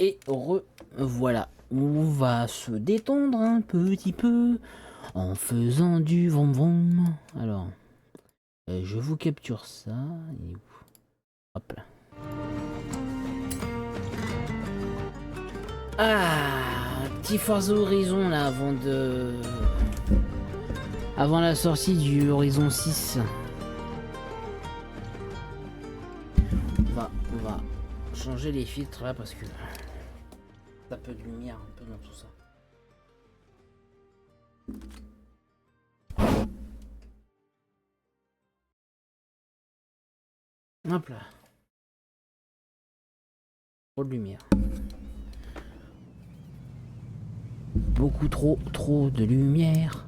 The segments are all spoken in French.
Et voilà. On va se détendre un petit peu en faisant du vroom vroom. Alors, je vous capture ça. Et hop là. Ah, petit Forza Horizon là avant la sortie du Horizon 6. On va changer les filtres là parce que ça peu de lumière un peu dans tout ça. Hop là. Trop de lumière. Beaucoup trop de lumière.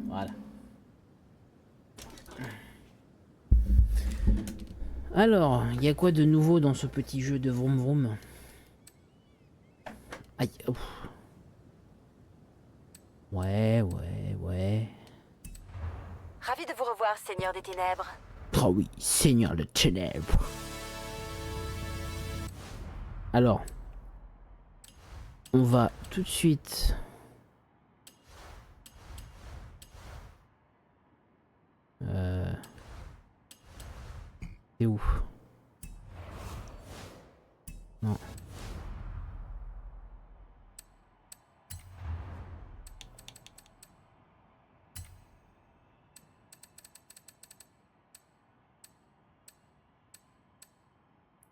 Voilà. Alors, il y a quoi de nouveau dans ce petit jeu de vroom vroom? Aïe, ouf. Ouais. Ravi de vous revoir, Seigneur des Ténèbres. Oh oui, Seigneur de Ténèbres. Alors, on va tout de suite... C'est où? Non.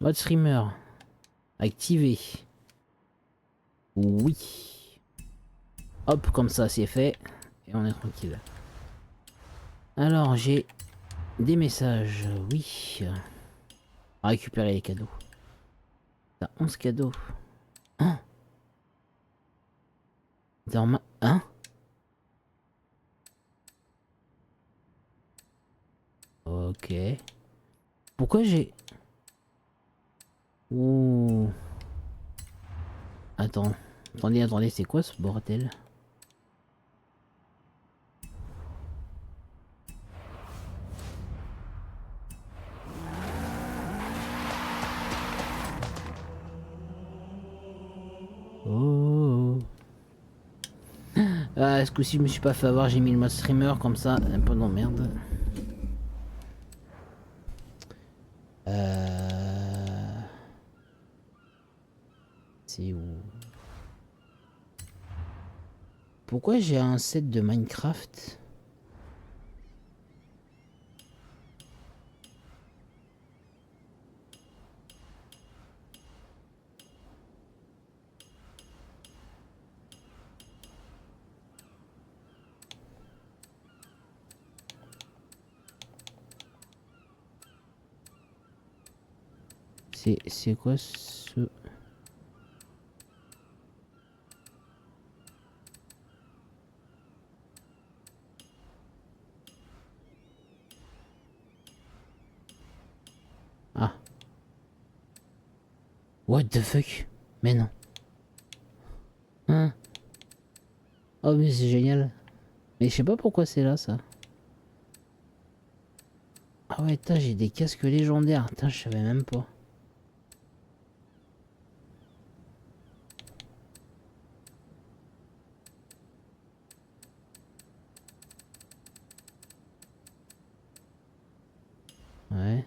Mode streamer. Activé. Oui. Hop, comme ça c'est fait. Et on est tranquille. Alors, j'ai des messages. Oui. Récupérer les cadeaux. T'as 11 cadeaux. Hein? Hein? Ok. Pourquoi j'ai... Ouh. Attendez, c'est quoi ce bordel? Oh. Ah, ce coup-ci, je me suis pas fait avoir, j'ai mis le mode streamer comme ça, un peu d'emmerde. C'est où? Pourquoi j'ai un set de Minecraft? C'est quoi ce... Ah. What the fuck? Mais non. Hein? Oh mais c'est génial. Mais je sais pas pourquoi c'est là ça. Ah ouais, j'ai des casques légendaires. Je savais même pas. Ouais.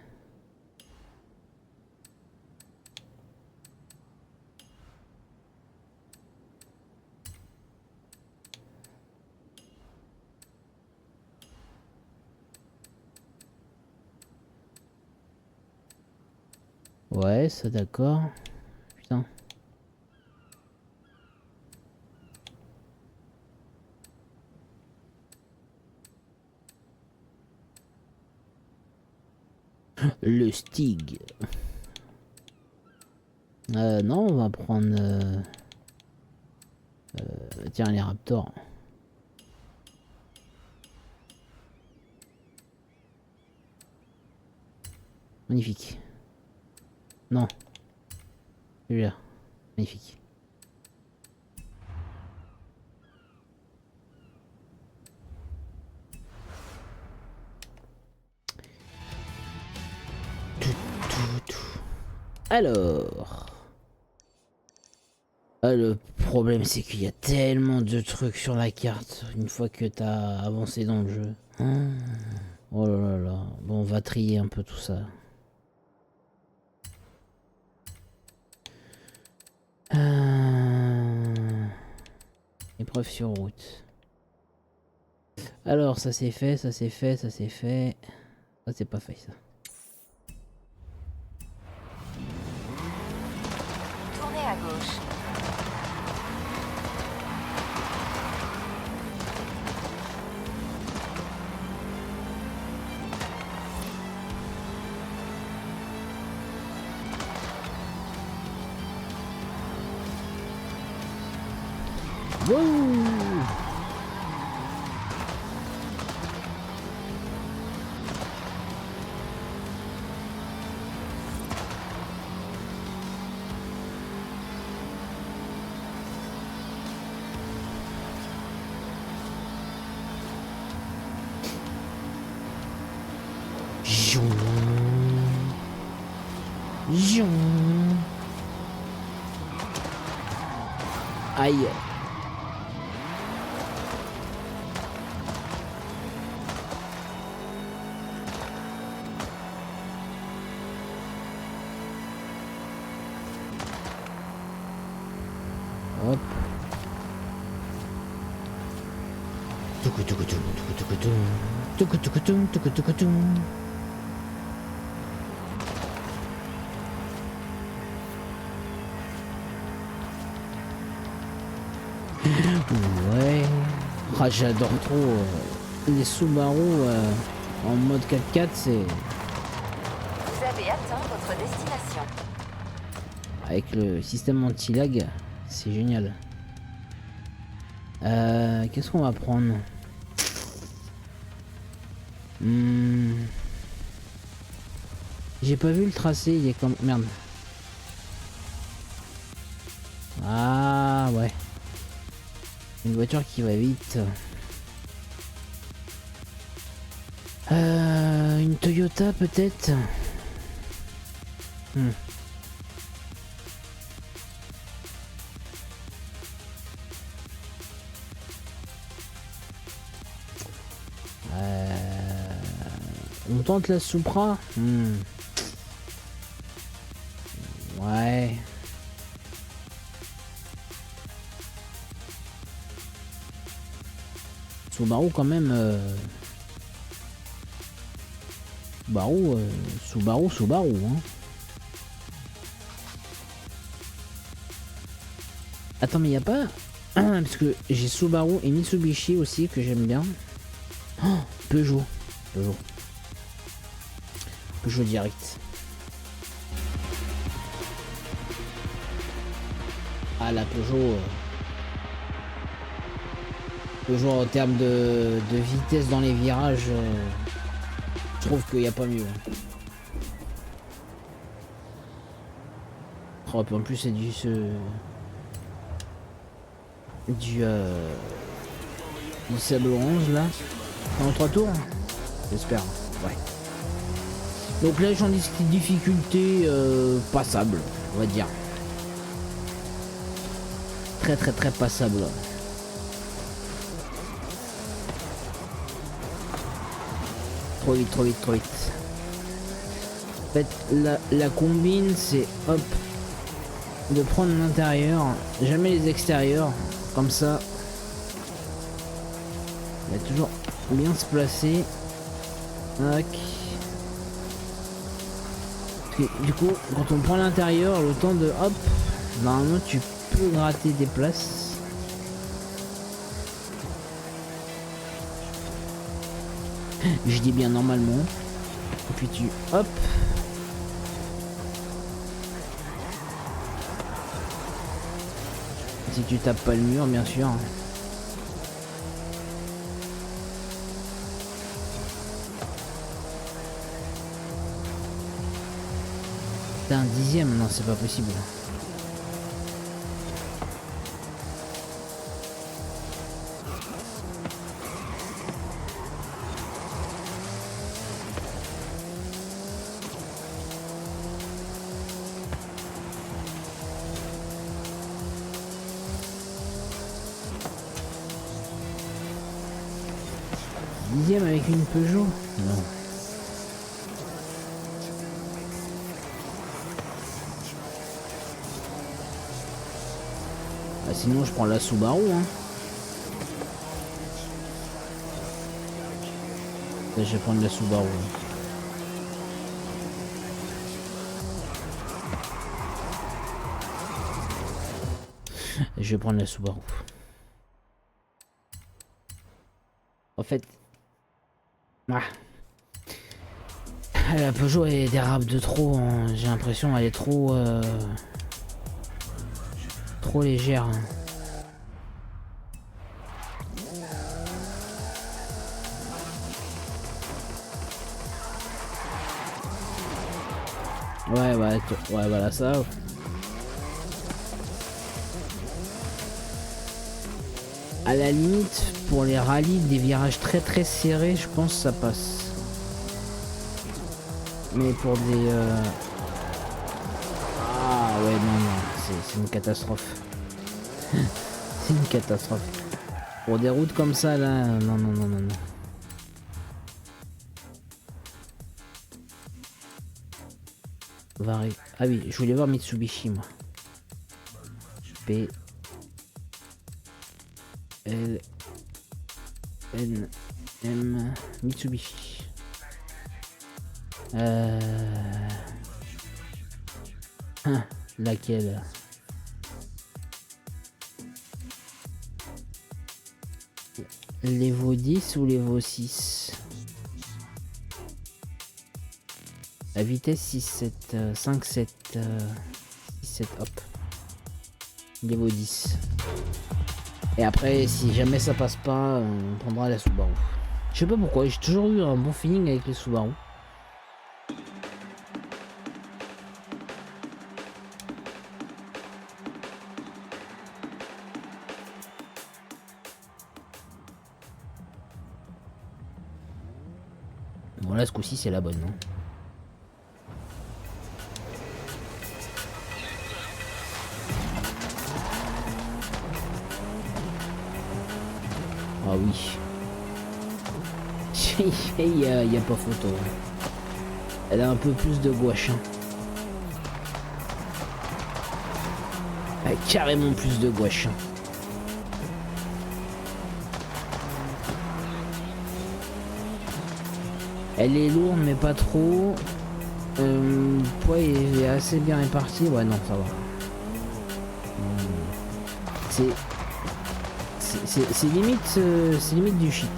Ouais, ça d'accord. Putain. Le Stig. Non, on va prendre... tiens, les Raptors. Magnifique. Non. Celui-là. Magnifique. Alors... le problème c'est qu'il y a tellement de trucs sur la carte une fois que t'as avancé dans le jeu. Oh là là là. Bon, on va trier un peu tout ça. Épreuve sur route. Alors ça c'est fait, ça c'est fait, ça c'est fait. Ça c'est pas fait ça. Tournez à gauche. Wouh! Zoom. Zoom. Aïe. Hop. Ouais. Ah, j'adore trop les Subaru en mode 4x4, c'est Vous avez atteint votre destination. avec le système anti-lag, c'est génial. Qu'est-ce qu'on va prendre? J'ai pas vu le tracé, il est comme... Merde. Ah ouais. Une voiture qui va vite. Une Toyota peut-être. On tente la Supra. Ouais. Subaru quand même. Subaru, hein. Attends, mais y a pas... parce que j'ai Subaru et Mitsubishi aussi que j'aime bien. Oh, Peugeot direct. Ah, la Peugeot. Peugeot en termes de vitesse dans les virages, je trouve qu'il n'y a pas mieux. Oh, puis en plus c'est du sable orange là. En 3 tours, j'espère. Ouais. Donc là j'en ai difficulté passable, on va dire. Très passable. Trop vite. En fait, la combine, c'est hop, de prendre l'intérieur, jamais les extérieurs, comme ça. Il va toujours bien se placer. Tac. Du coup, quand on prend l'intérieur, le temps de hop, normalement tu peux gratter des places. Je dis bien normalement. Et puis tu hop. Si tu tapes pas le mur, bien sûr. T'as un dixième, non c'est pas possible. 10e avec une Peugeot? Non. Ah, sinon je prends la Subaru hein. Là, je vais prendre la Subaru. Je vais prendre la Subaru. En fait... Ah. La Peugeot elle dérape de trop, hein. J'ai l'impression elle est trop... trop légère. Hein. Ouais, ouais, ouais, voilà ça. À la limite, pour les rallyes, des virages très serrés, je pense que ça passe. Mais pour des... Ah ouais, non, c'est une catastrophe. C'est une catastrophe. Pour des routes comme ça, là, non. Ah oui, je voulais voir Mitsubishi, moi. P... L... N... M... Mitsubishi. Laquelle? L'Evo 10 ou l'Evo 6? La vitesse 6-7, 5-7, 6-7, hop. L'Evo 10. Et après, si jamais ça passe pas, on prendra la Subaru. Je sais pas pourquoi, j'ai toujours eu un bon feeling avec les Subaru. Bon là, ce coup-ci, c'est la bonne, non? Ah oui. Il y a pas photo. Elle a un peu plus de gouache. Hein. Elle a carrément plus de gouache. Elle est lourde mais pas trop. Le poids est assez bien réparti. Ouais non ça va. C'est limite du shit.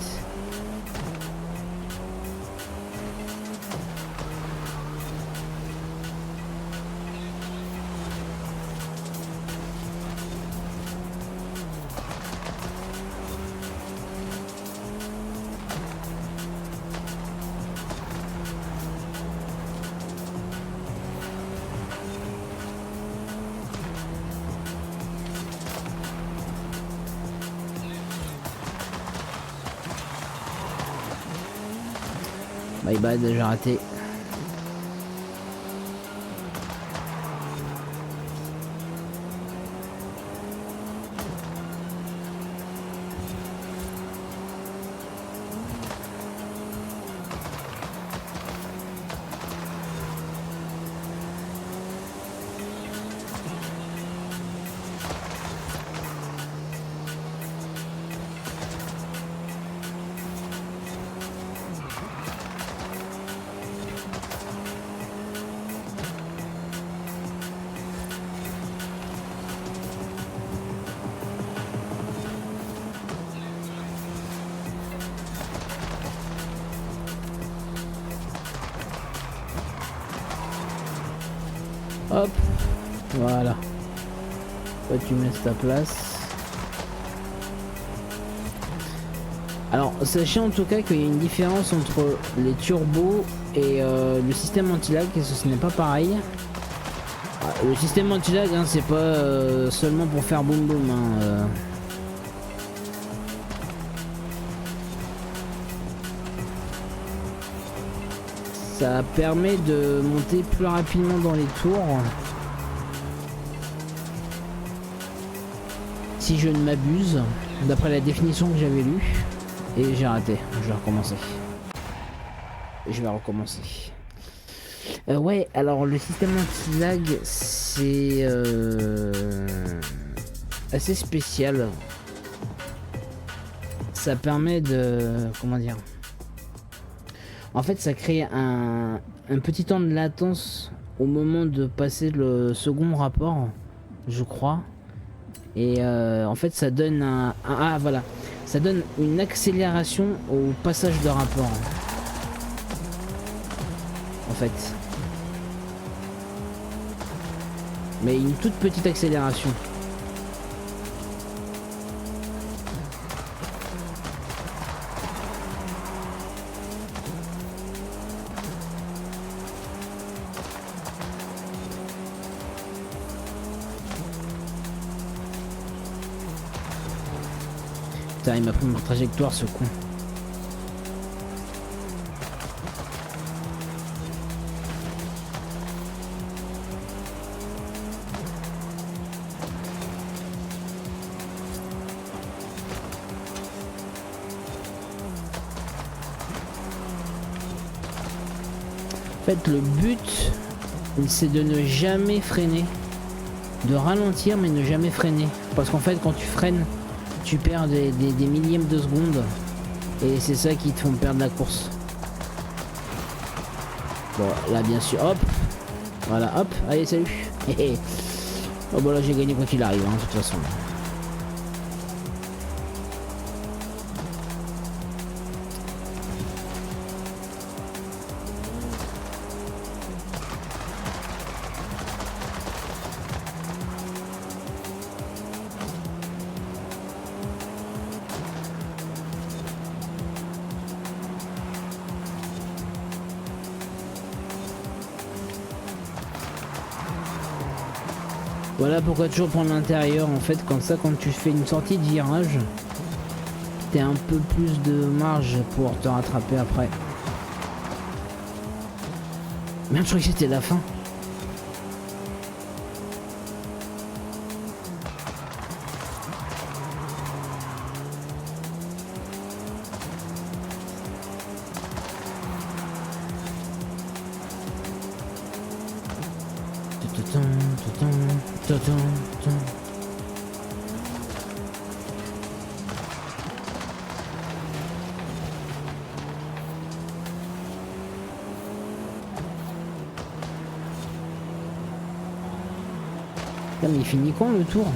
My bad, j'ai raté. Hop, voilà. Toi tu me laisses ta place. Alors sachez en tout cas qu'il y a une différence entre les turbos et le système anti-lag, et ce n'est pas pareil. Le système anti-lag hein, c'est pas seulement pour faire boum boum hein, Ça permet de monter plus rapidement dans les tours. Si je ne m'abuse, d'après la définition que j'avais lue. Et j'ai raté, je vais recommencer. Je vais recommencer. Ouais, alors le système anti-lag, c'est assez spécial. Ça permet de... Comment dire? En fait, ça crée un petit temps de latence au moment de passer le second rapport, je crois. Et en fait, ça donne ah voilà, ça donne une accélération au passage de rapport. En fait. Mais une toute petite accélération. Putain, il m'a pris ma trajectoire, ce con. En fait, le but, c'est de ne jamais freiner. De ralentir, mais ne jamais freiner. Parce qu'en fait, quand tu freines, tu perds des millièmes de secondes. Et c'est ça qui te font perdre la course. Bon, là, bien sûr, hop. Voilà, hop. Allez, salut. Oh, bon, là, j'ai gagné quoi qu'il arrive, hein, de toute façon. Voilà pourquoi toujours prendre l'intérieur, en fait, comme ça, quand tu fais une sortie de virage, t'as un peu plus de marge pour te rattraper après. Merde, je croyais que c'était la fin. Mais il finit quand le tour?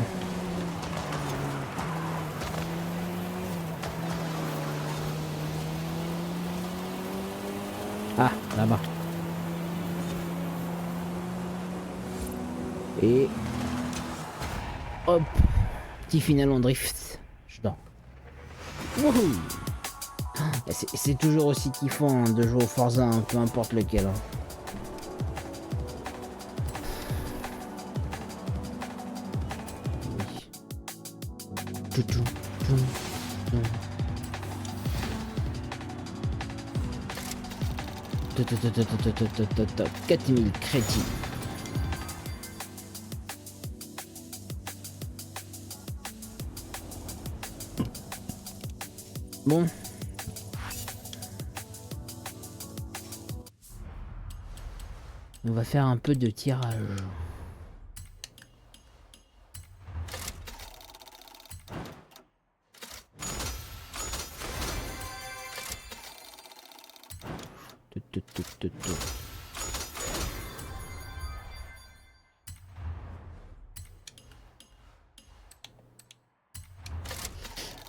Ah, là-bas. Et... hop. Petit final en drift. Je dors. Wouhou. C'est toujours aussi kiffant, hein, de jouer au Forza, hein, peu importe lequel. Hein. Oui. 4000 crédits. Bon. On va faire un peu de tirage.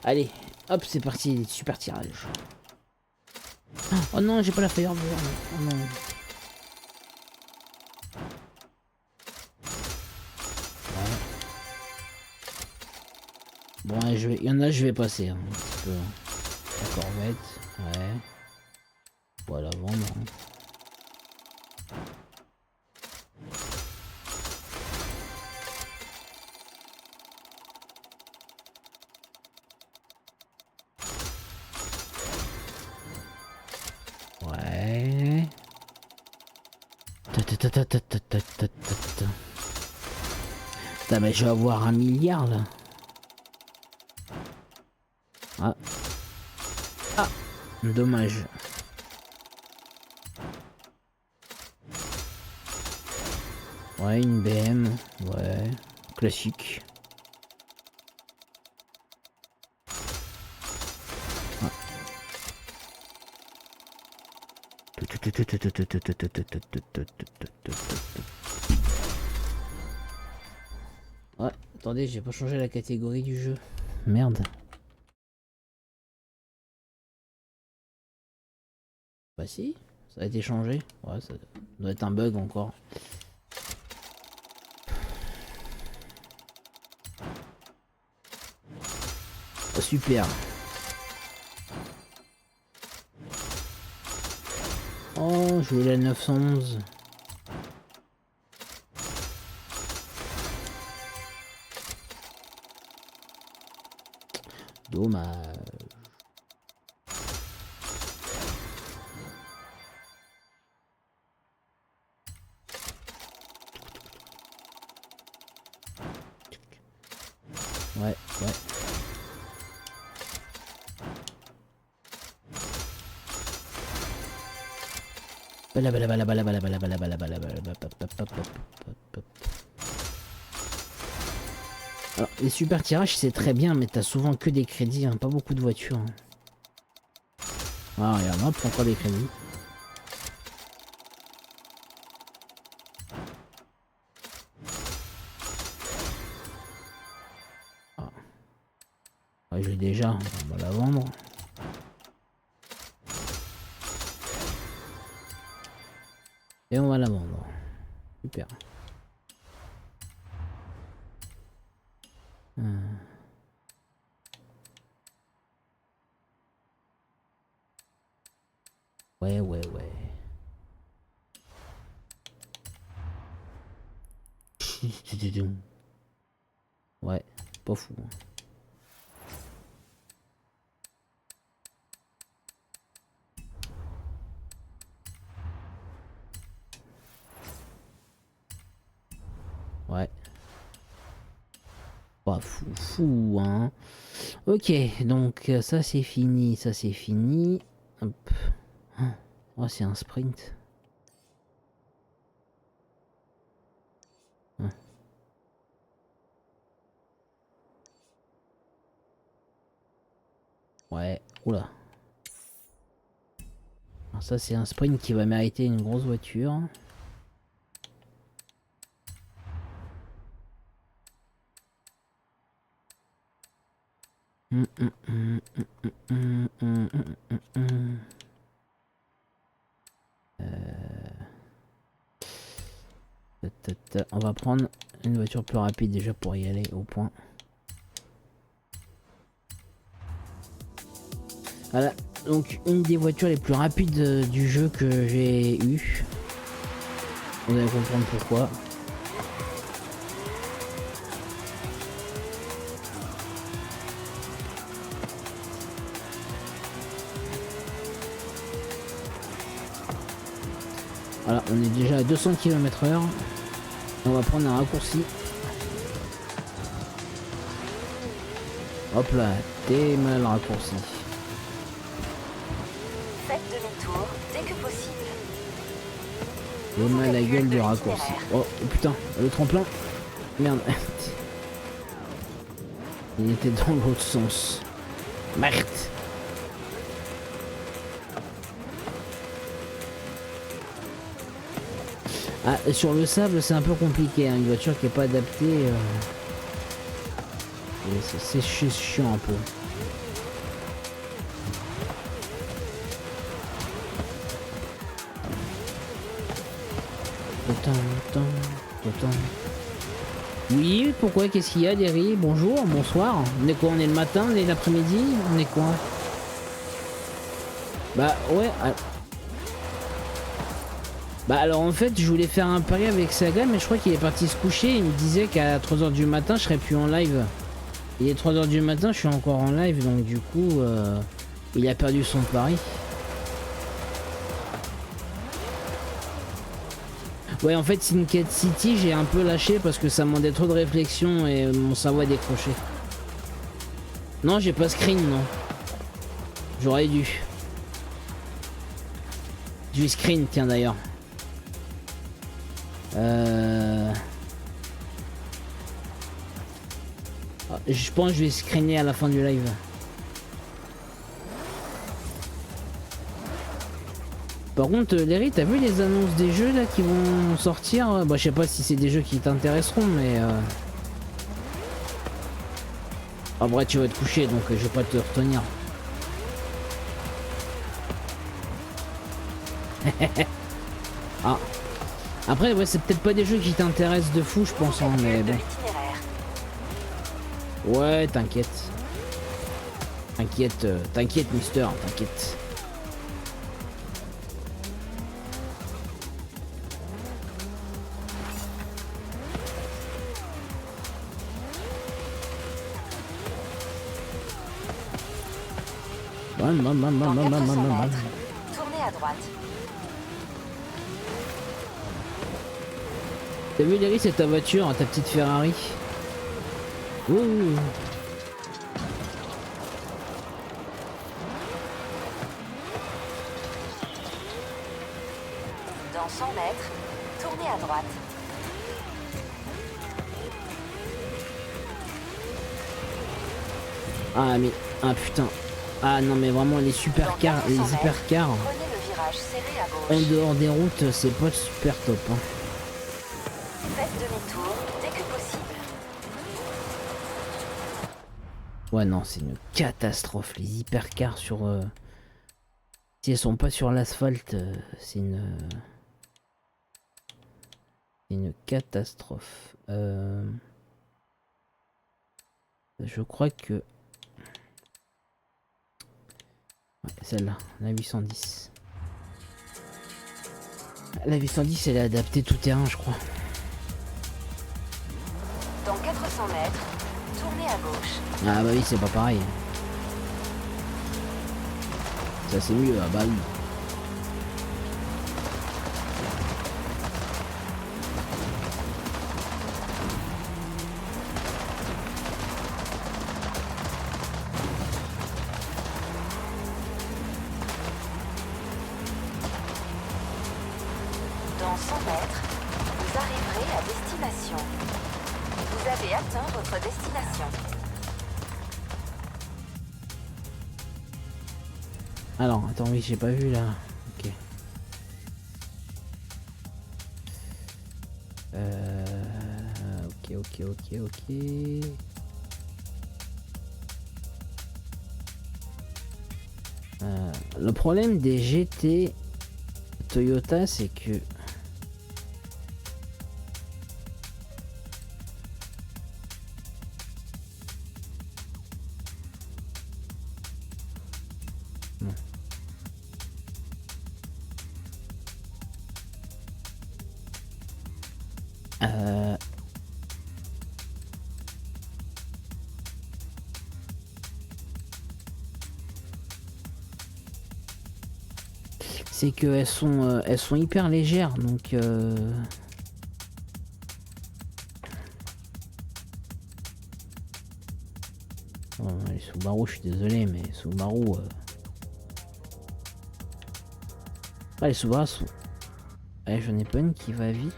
Allez, hop, c'est parti, super tirage. Oh non, j'ai pas la Firebird. Oh non. Ouais. Bon, allez, il y en a, je vais passer. Hein, un petit peu. La Corvette, ouais. Voilà, vendre. Hein. Ouais. Putain, mais je vais avoir 1 milliard là. Ah. Dommage. Ouais, une BM. Ouais. Classique. Ouais, attendez, j'ai pas changé la catégorie du jeu. Merde. Bah si, ça a été changé. Ouais, ça doit être un bug encore. Oh, super. Oh, je voulais la 911. Dommage. Ouais, ouais. Alors, les super tirages c'est très bien, mais t'as souvent que des crédits, hein, pas beaucoup de voitures. Hein. Ah, regarde, hop, encore des crédits. Ah. Ouais, je l'ai déjà, on va la vendre. Et on va la vendre. Super. Ouais, ouais, ouais. Ouais, pas fou. Ouais. Pas fou, fou, hein. Ok, donc ça c'est fini, ça c'est fini. Hop. Oh, c'est un sprint. Hein. Ouais, oula. Alors ça c'est un sprint qui va mériter une grosse voiture. On va prendre une voiture plus rapide déjà pour y aller au point. Voilà, donc une des voitures les plus rapides du jeu que j'ai eu. Vous allez comprendre pourquoi. Voilà, on est déjà à 200 km/h. On va prendre un raccourci. Hop là, t'es mal raccourci. Faites demi-tour dès que possible. T'es mal la gueule du raccourci. Oh putain, le tremplin. Merde. Il était dans l'autre sens. Merde. Ah, sur le sable, c'est un peu compliqué. Hein. Une voiture qui est pas adaptée. C'est chiant un peu. Oui, pourquoi? Qu'est-ce qu'il y a, Derry? Bonjour, bonsoir. On est quoi? On est le matin, on est l'après-midi? On est quoi? Bah ouais. Bah alors en fait, je voulais faire un pari avec Saga, mais je crois qu'il est parti se coucher. Il me disait qu'à 3 h du matin, je serais plus en live. Il est 3 h du matin, je suis encore en live, donc du coup, il a perdu son pari. Ouais, en fait, Sinket City, j'ai un peu lâché parce que ça demandait trop de réflexion et mon cerveau a décroché. Non, j'ai pas screen, non. J'aurais dû. Je vais screen, tiens d'ailleurs. Je pense que je vais screener à la fin du live. Par contre, Léry, t'as vu les annonces des jeux là qui vont sortir? Bah, je sais pas si c'est des jeux qui t'intéresseront, mais en vrai, tu vas te coucher, donc je vais pas te retenir. Ah. Après, ouais, c'est peut-être pas des jeux qui t'intéressent de fou, je pense, hein, mais bon. Ouais, t'inquiète. T'inquiète, t'inquiète, Mister, t'inquiète. Dans 400 mètres, tournez à droite. T'as vu, Léry, c'est ta voiture, ta petite Ferrari. Ouh. Dans 100 mètres, tournez à droite. Ah mais ah putain. Ah non mais vraiment les supercars, les hypercars Prenez le virage serré à en gauche. dehors des routes, c'est pas super top. Hein. Faites demi-tour dès que possible. Ouais non c'est une catastrophe les hypercars sur si elles sont pas sur l'asphalte, c'est une catastrophe. Je crois que ouais, celle-là, la 810. La 810 elle est adaptée tout terrain je crois. Dans 400 mètres, tournez à gauche. Ah bah oui c'est pas pareil. Ça c'est mieux, ah bah oui. Dans 100 mètres, vous arriverez à destination. Vous avez atteint votre destination. Alors, attends, oui, j'ai pas vu là. Ok. Ok. Le problème des GT Toyota, c'est que bon. C'est que elles sont hyper légères, donc bon, les Subaru, je suis désolé, mais Subaru, les Subaru sont... Ouais, j'en ai pas une qui va vite.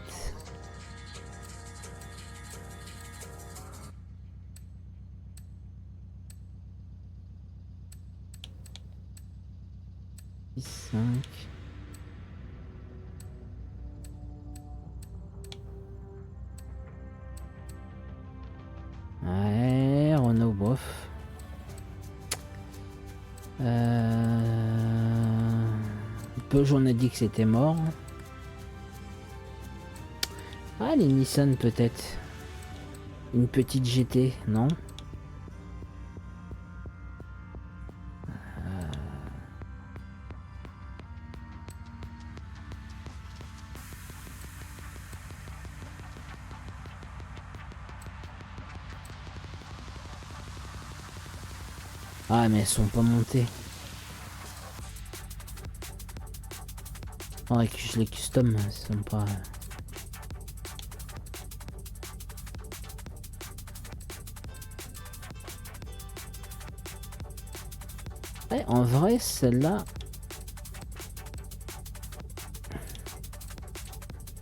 Ouais, Renault, bof. Peugeot, on a dit que c'était mort. Ah, les Nissan peut-être. Une petite GT, non? Ah mais elles sont pas montées. Faudrait que je les custom, elles sont pas... Ouais, en vrai, celle-là...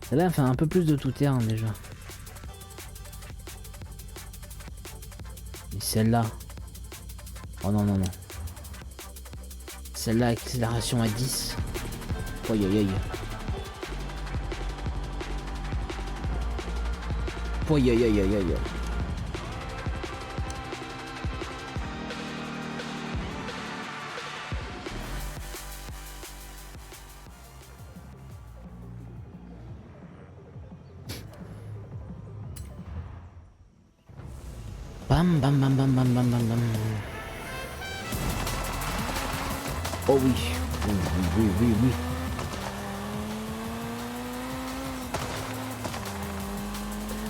Celle-là, elle fait un peu plus de tout terrain déjà. Et celle-là... Oh non, non, non. Celle-là, accélération à 10. Aïe aïe aïe. Aïe aïe aïe aïe aïe. Bam bam bam bam bam bam bam bam. Oh oui. Oui, oui, oui, oui, oui.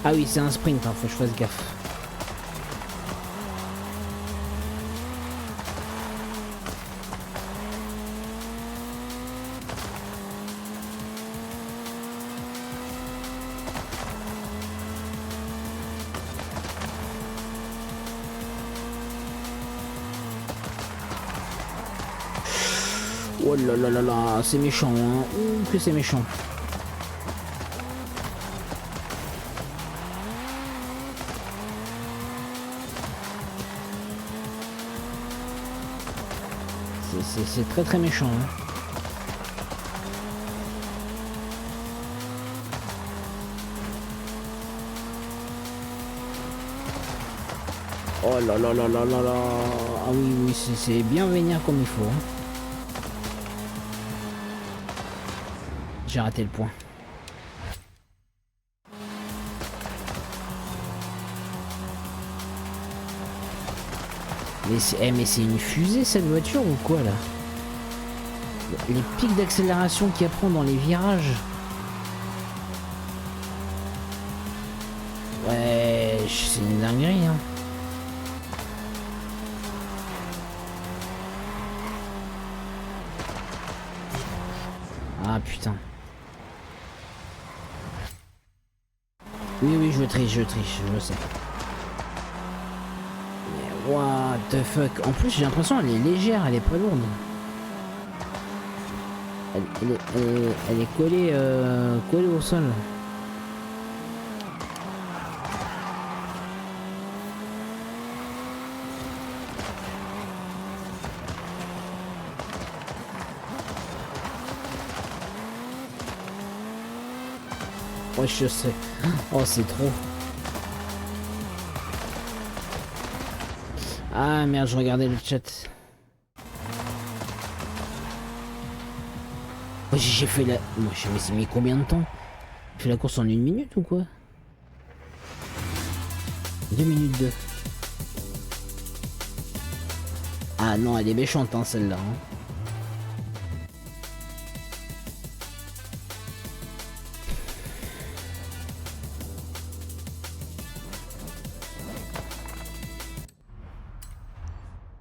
Ah oui, c'est un sprint, hein, faut que je fasse gaffe. Oh là là là là, c'est méchant, hein. Ouh, que c'est méchant. C'est très très méchant, hein. Oh là là là là là là. Ah oui, oui, c'est bien vénère comme il faut, hein. J'ai raté le point. Mais c'est une fusée cette voiture ou quoi là? Les pics d'accélération qu'il prend dans les virages. Ouais, c'est une dinguerie, hein. Ah putain. Oui, oui, je triche, je sais. Mais what the fuck. En plus, j'ai l'impression qu'elle est légère, elle est pas lourde. Elle est collée, collée au sol. Ouais, je sais. Oh, c'est trop. Ah merde, je regardais le chat. Ouais, j'ai fait la... Moi, je sais mis combien de temps? J'ai fait la course en 1 minute ou quoi? 2 minutes 2. Ah non, elle est méchante, hein, celle-là. Hein.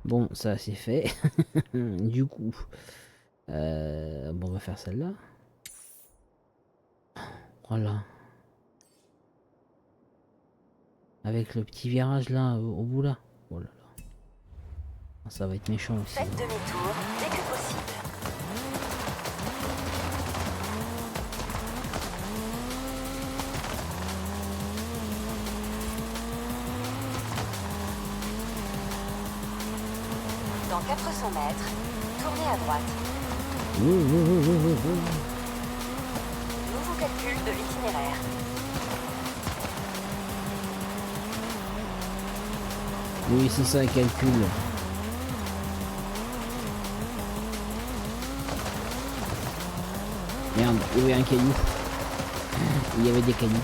Bon, ça c'est fait. Du coup, bon, on va faire celle-là. Voilà. Avec le petit virage là, au bout là. Oh là là. Ça va être méchant aussi. Faites demi-tour dès que possible. Dans 400 mètres, tournez à droite. Nouveau calcul de l'itinéraire. Oui, c'est ça, calcul. Merde, il y avait un caillou. Il y avait des cailloux.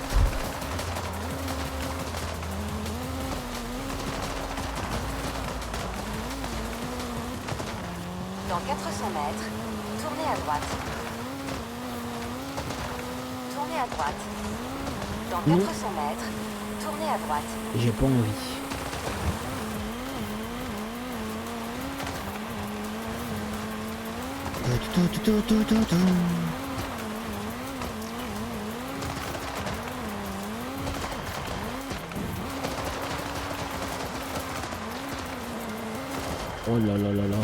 Dans 400 mètres, tournez à droite. Tournez à droite. Dans 400 mètres, tournez à droite. J'ai pas envie. Oh là là là là.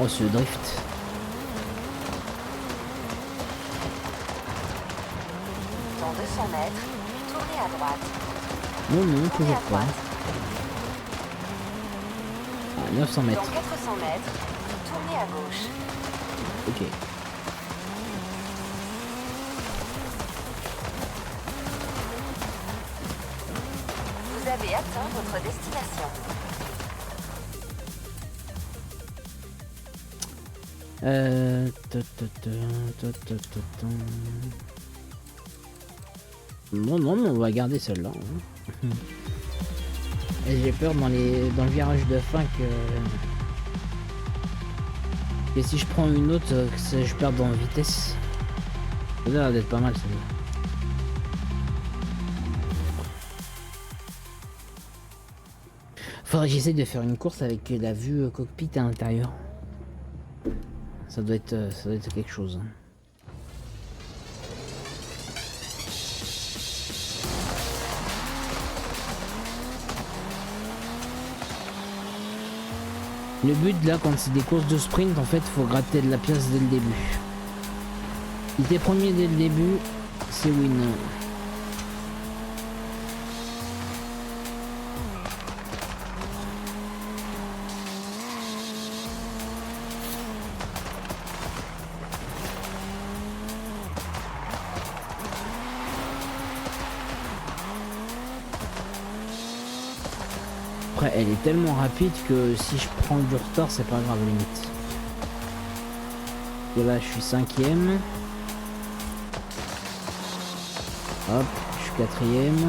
Oh, ce drift. Dans 200 mètres, tournez à droite. Non, non, Tournez toujours à pas. droite. Ah, 900 Dans mètres. 400 mètres, tournez à gauche. Ok. Vous avez atteint votre destination. Non, non, mais on va garder celle-là. Hein. Et j'ai peur dans le virage de fin que si je prends une autre, que je perde en vitesse. Ça a l'air d'être pas mal celle-là. Faudrait que j'essaye de faire une course avec la vue cockpit à l'intérieur. Ça doit être quelque chose. Hein. Le but là, quand c'est des courses de sprint, en fait, faut gratter de la pièce dès le début. Si t'es premier dès le début, c'est win. Après, elle est tellement rapide que si je prends du retard, c'est pas grave limite. Et là, je suis 5ème. Hop, je suis 4ème.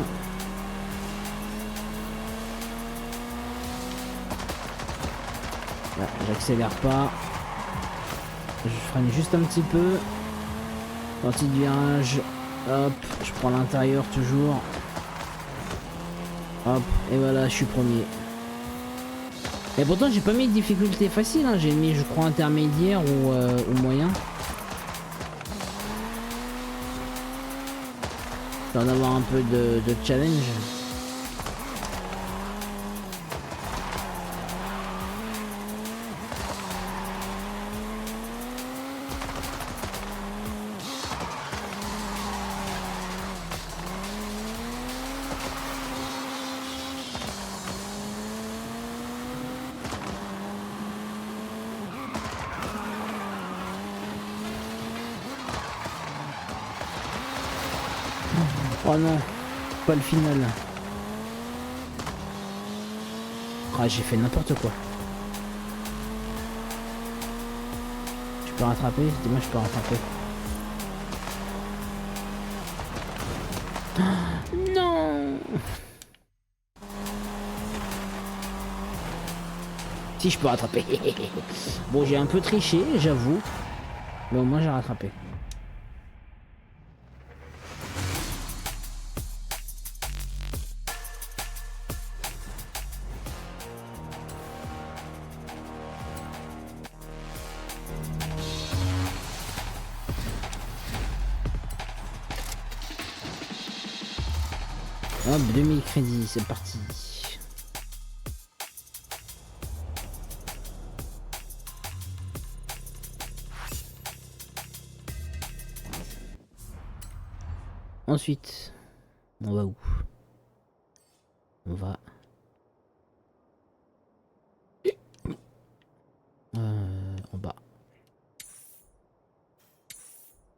Là, j'accélère pas. Je freine juste un petit peu. Sortie de virage. Hop, je prends l'intérieur toujours. Hop, et voilà, je suis premier. Et pourtant, j'ai pas mis de difficulté facile, hein. J'ai mis, je crois, intermédiaire ou moyen. Je vais en avoir un peu de challenge. Oh non, pas le final. Ah, j'ai fait n'importe quoi. Je peux rattraper? Dis-moi, je peux rattraper. Non! Si je peux rattraper. Bon, j'ai un peu triché, j'avoue. Mais au moins, j'ai rattrapé. Hop, 2000 crédits, c'est parti. Ensuite, on va où? On va... en bas.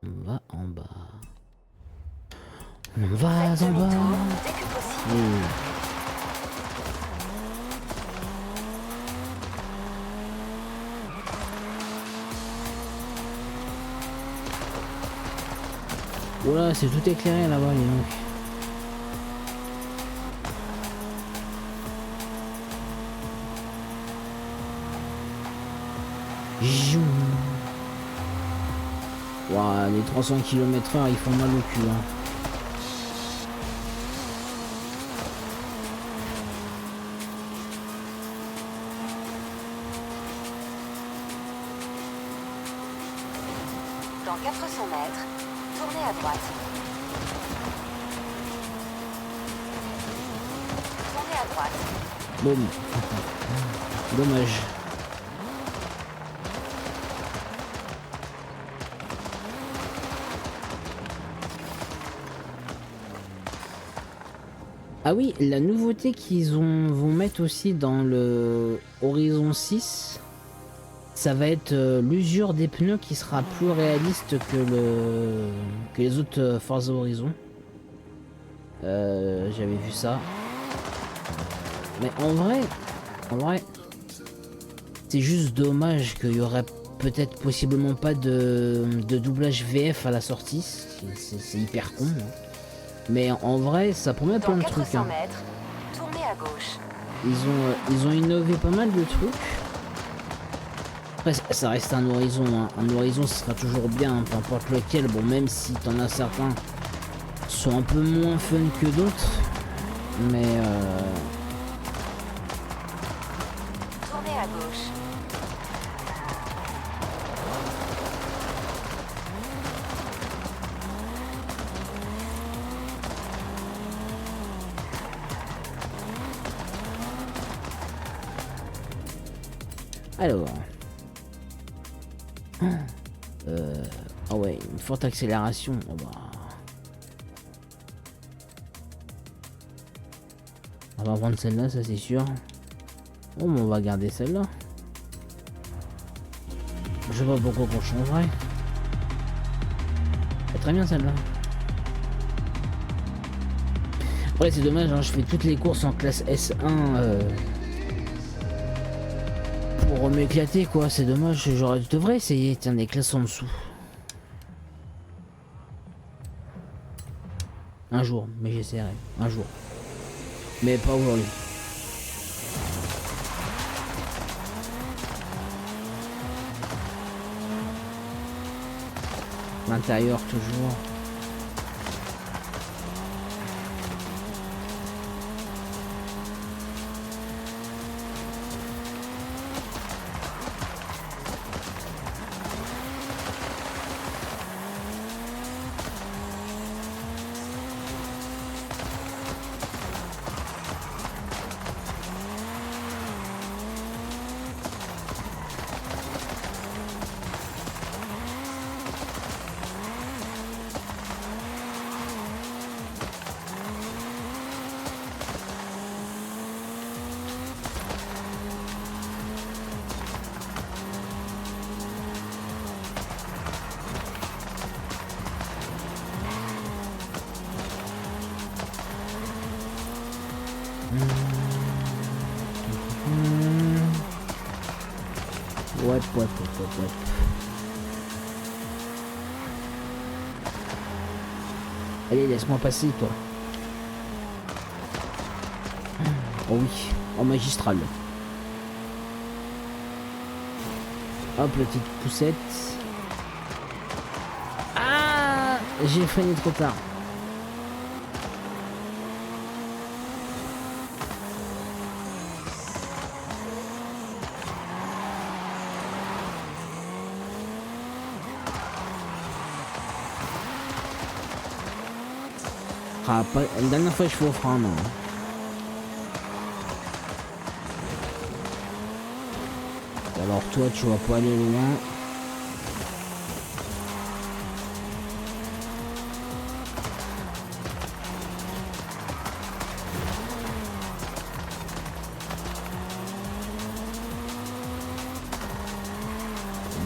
On va en bas. On va en Faites bas. demi-tour dès que possible. Voilà, c'est tout éclairé là-bas, dis donc. Joum. Ouah, les 300 km/h, ils font mal au cul. Hein. Dans 400 mètres, tournez à droite. Tournez à droite. Boum. Dommage. Ah oui, la nouveauté vont mettre aussi dans le Horizon 6, ça va être l'usure des pneus qui sera plus réaliste que les autres Forza Horizon. J'avais vu ça. Mais en vrai, c'est juste dommage qu'il y aurait peut-être possiblement pas de doublage VF à la sortie. C'est hyper con. Hein. Mais en vrai, ça promet plein Dans de trucs. 400 Hein. mètres, tournez à gauche. Ils ont innové pas mal de trucs. Après, ça reste un horizon. Hein. Un horizon, ce sera toujours bien, peu importe lequel. Bon, même si t'en as certains qui sont un peu moins fun que d'autres. Mais Tournez à gauche. alors. Ah ouais, une forte accélération. Oh bah. On va prendre celle-là, ça c'est sûr. Bon, mais on va garder celle-là. Je sais pas pourquoi qu'on changerait. C'est très bien celle-là. Après c'est dommage, hein, je fais toutes les courses en classe S1 pour m'éclater quoi. C'est dommage, je devrais essayer. Tiens, des classes en dessous. Un jour, mais j'essaierai. Un jour. Mais pas aujourd'hui. L'intérieur toujours. Ouais. Allez, laisse-moi passer, toi. Oh oui, en magistral. Hop, petite poussette. Ah, j'ai freiné trop tard. Ah, pas... La dernière fois, je fais au frein, non. Alors toi, tu vas pas aller loin.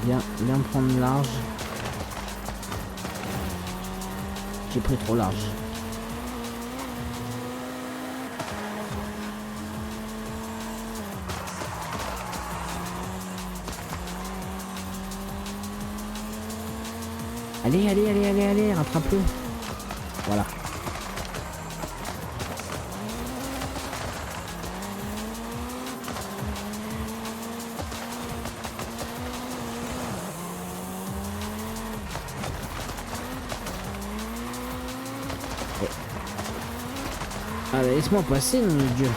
Bien prendre large. J'ai pris trop large. Allez, rattrape-le. Voilà. Ah, laisse-moi passer, mon Dieu.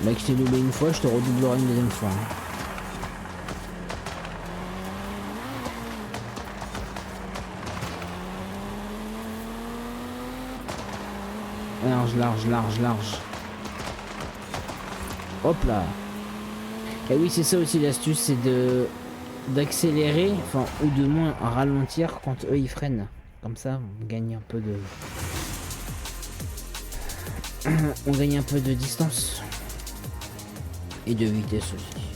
Mec, je t'ai doublé une fois, je te redoublerai une deuxième fois. Large. Hop là. Et oui, c'est ça aussi l'astuce, c'est de d'accélérer, enfin, ou de moins ralentir quand eux ils freinent. Comme ça, on gagne un peu de... on gagne un peu de distance. Et de vitesse aussi.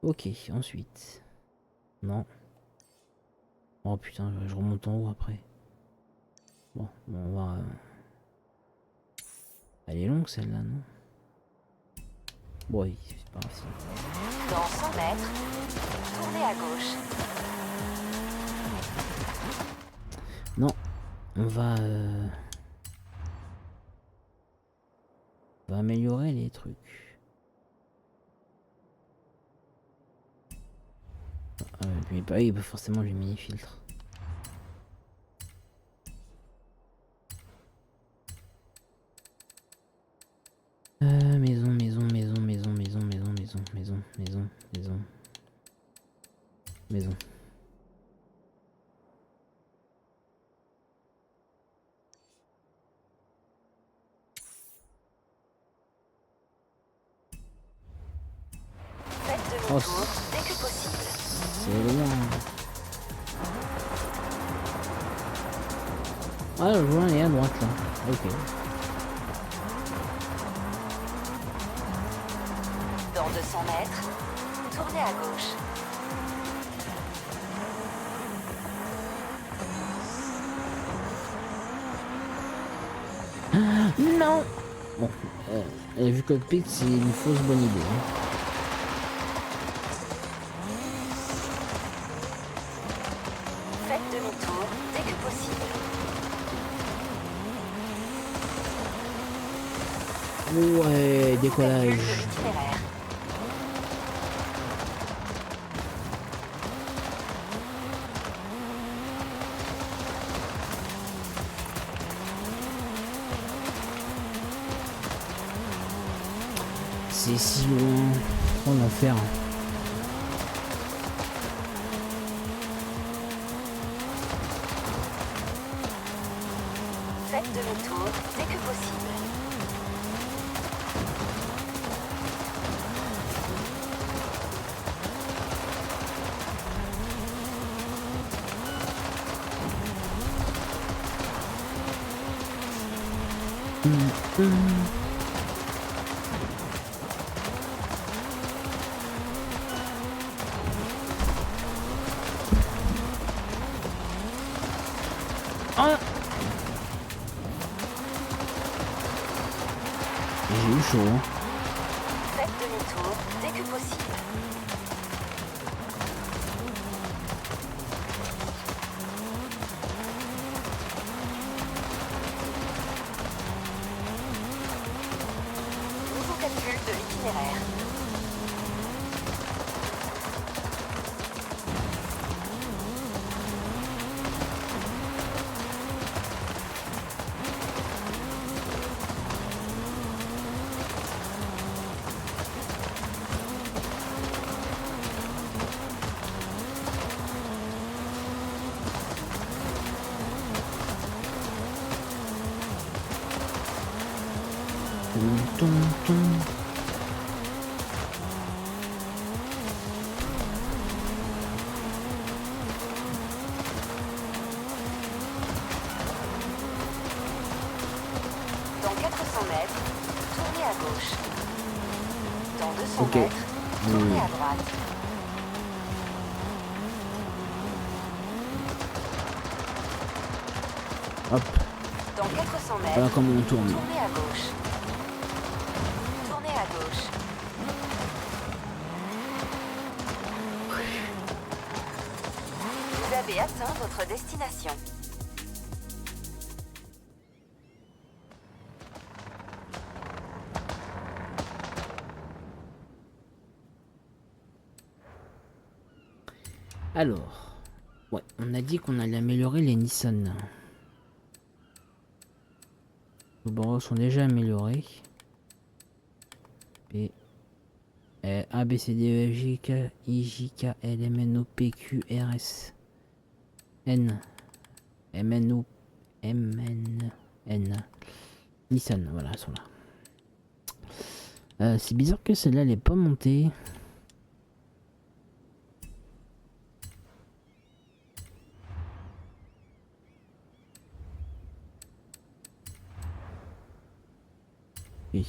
Ok, ensuite. Non. Oh putain, je remonte en haut après. Bon, on va... Elle est longue celle-là, non? Bon, oui, c'est pas grave. Dans 100 mètres, tournez à gauche. Non, on va améliorer les trucs. Mais pas, oui, bah forcément les mini-filtres. Maison, maison, maison, maison, maison, maison, maison, maison, maison, maison. Maison. Faites Oh, demi-tour dès que possible. c'est loin. Ah, le joint est à droite là. Ok. Dans 200 mètres, tournez à gauche. Non. Bon, vu cockpit, c'est une fausse bonne idée. Hein. Faites demi-tour dès que possible. Ouais, Nouveau décollage. calcul de l'itinéraire. C'est si loin. Oh l'enfer. Faites demi-tour dès que possible. Ah, j'ai eu chaud. Hein. Faites demi-tour dès que possible. Nouveau calcul de l'itinéraire. Tum, tum. Dans 400 mètres, tournez à gauche. Dans 200 Ok. mètres, tournez à droite. Hop, Dans 400 mètres, voilà comment on tourne. tournez à gauche. Tournez à gauche. Vous avez atteint votre destination. Alors, ouais, on a dit qu'on allait améliorer les Nissan. Les Subaru sont déjà améliorés. Et A, B, C, D, E, F, G, K, I, J, K, L, M, N, O, P, Q, R, S, N, M, N, O, M, N. Nissan, voilà, elles sont là. C'est bizarre que celle-là, elle est pas montée. Oui.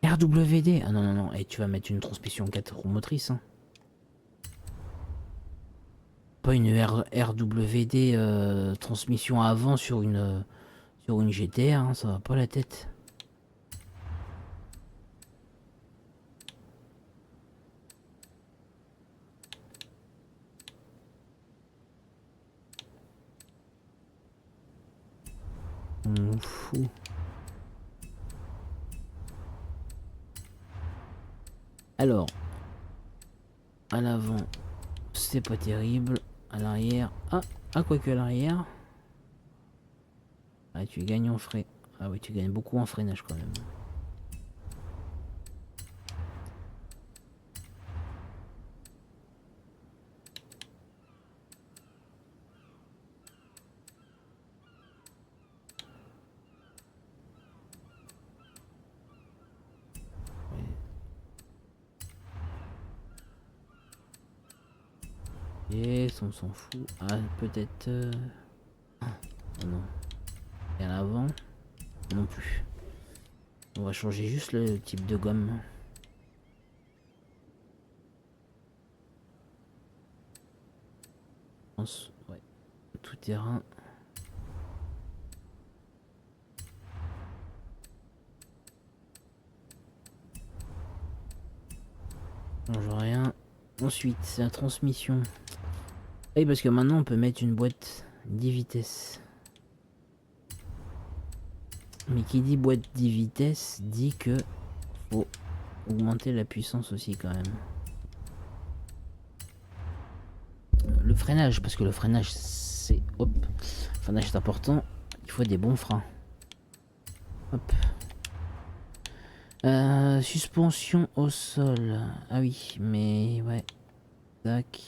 RWD. Ah non, non, non. Et tu vas mettre une transmission 4 roues motrices. Hein. Pas une RWD transmission avant sur une GTR. Hein, ça va pas la tête. On fout. Alors, à l'avant, c'est pas terrible. À l'arrière, quoique à l'arrière. Ah, tu gagnes en frais. Ah oui, tu gagnes beaucoup en freinage quand même. Yes, on s'en fout. Ah, peut-être... Oh non. Et à l'avant, non plus. On va changer juste le type de gomme. Ouais. Tout terrain. On change rien. Ensuite, c'est la transmission. Oui, parce que maintenant on peut mettre une boîte 10 vitesses. Mais qui dit boîte 10 vitesses dit que faut augmenter la puissance aussi quand même. Le freinage, parce que le freinage c'est... Hop. Le freinage c'est important. Il faut des bons freins. Hop. Suspension au sol. Ah oui, mais ouais. Tac.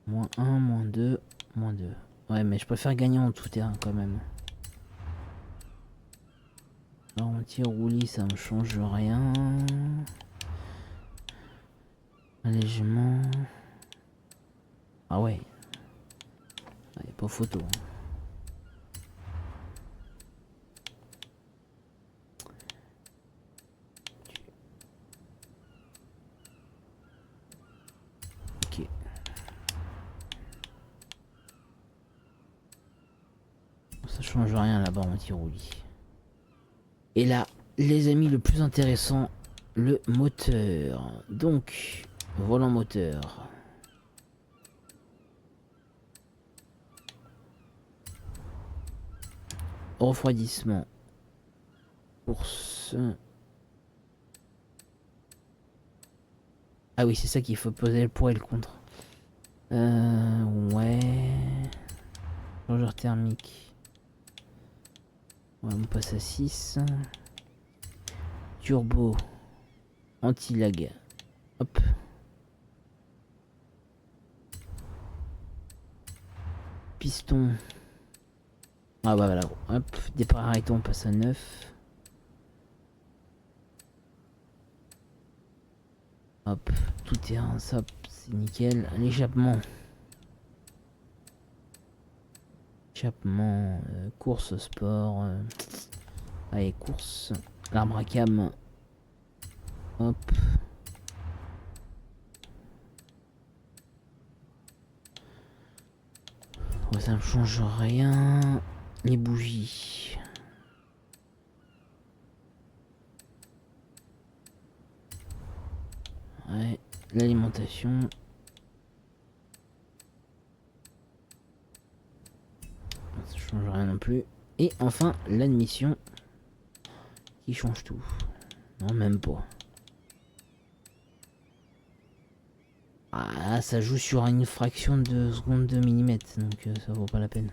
Moins 1, moins 2, moins 2. Ouais, mais je préfère gagner en tout terrain quand même. Alors, anti-roulis, ça me change rien. Allègement. Ah ouais. Ah, y a pas photo. Hein. Ok. Ça change rien là-bas anti-roulis. Et là, les amis, le plus intéressant, le moteur. Donc, volant moteur. Refroidissement. Course. Ah oui, c'est ça qu'il faut poser le pour et le contre. Ouais. Changeur thermique. Ouais, on passe à 6. Turbo. Anti-lag. Hop. Piston. Ah bah voilà. Hop. Départ arrêté, on passe à 9. Hop. Tout terrain, ça, c'est nickel. L'échappement. Échappement. Course sport. Allez, course. L'arbre à cam. Hop. Ouais, ça ne change rien. Les bougies. Ouais, l'alimentation. Ça change rien non plus. Et enfin, l'admission. Qui change tout. Non, même pas. Ah, ça joue sur une fraction de seconde de millimètre, donc ça vaut pas la peine.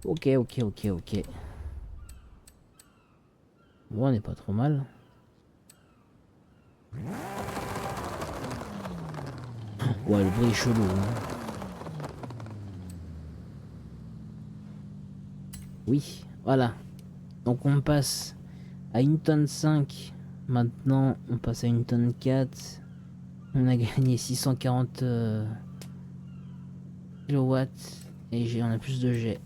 Ok, ok, ok, ok. Bon, on n'est pas trop mal. Ouais, le bruit est chelou. Hein. Oui, voilà. Donc on passe à 1 tonne 5. Maintenant, on passe à 1 tonne 4. On a gagné 640 kilowatts. Et on a plus de jet.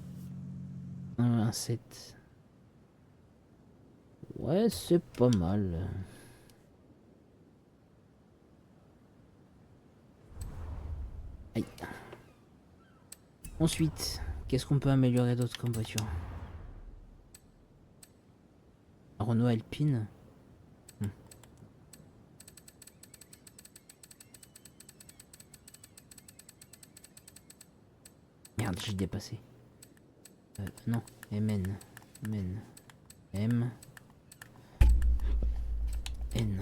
Un 7. Ouais, c'est pas mal. Aïe. Ensuite, qu'est-ce qu'on peut améliorer d'autre comme voiture? Renault Alpine. Merde, j'ai dépassé. Non, MN. MN. M. N.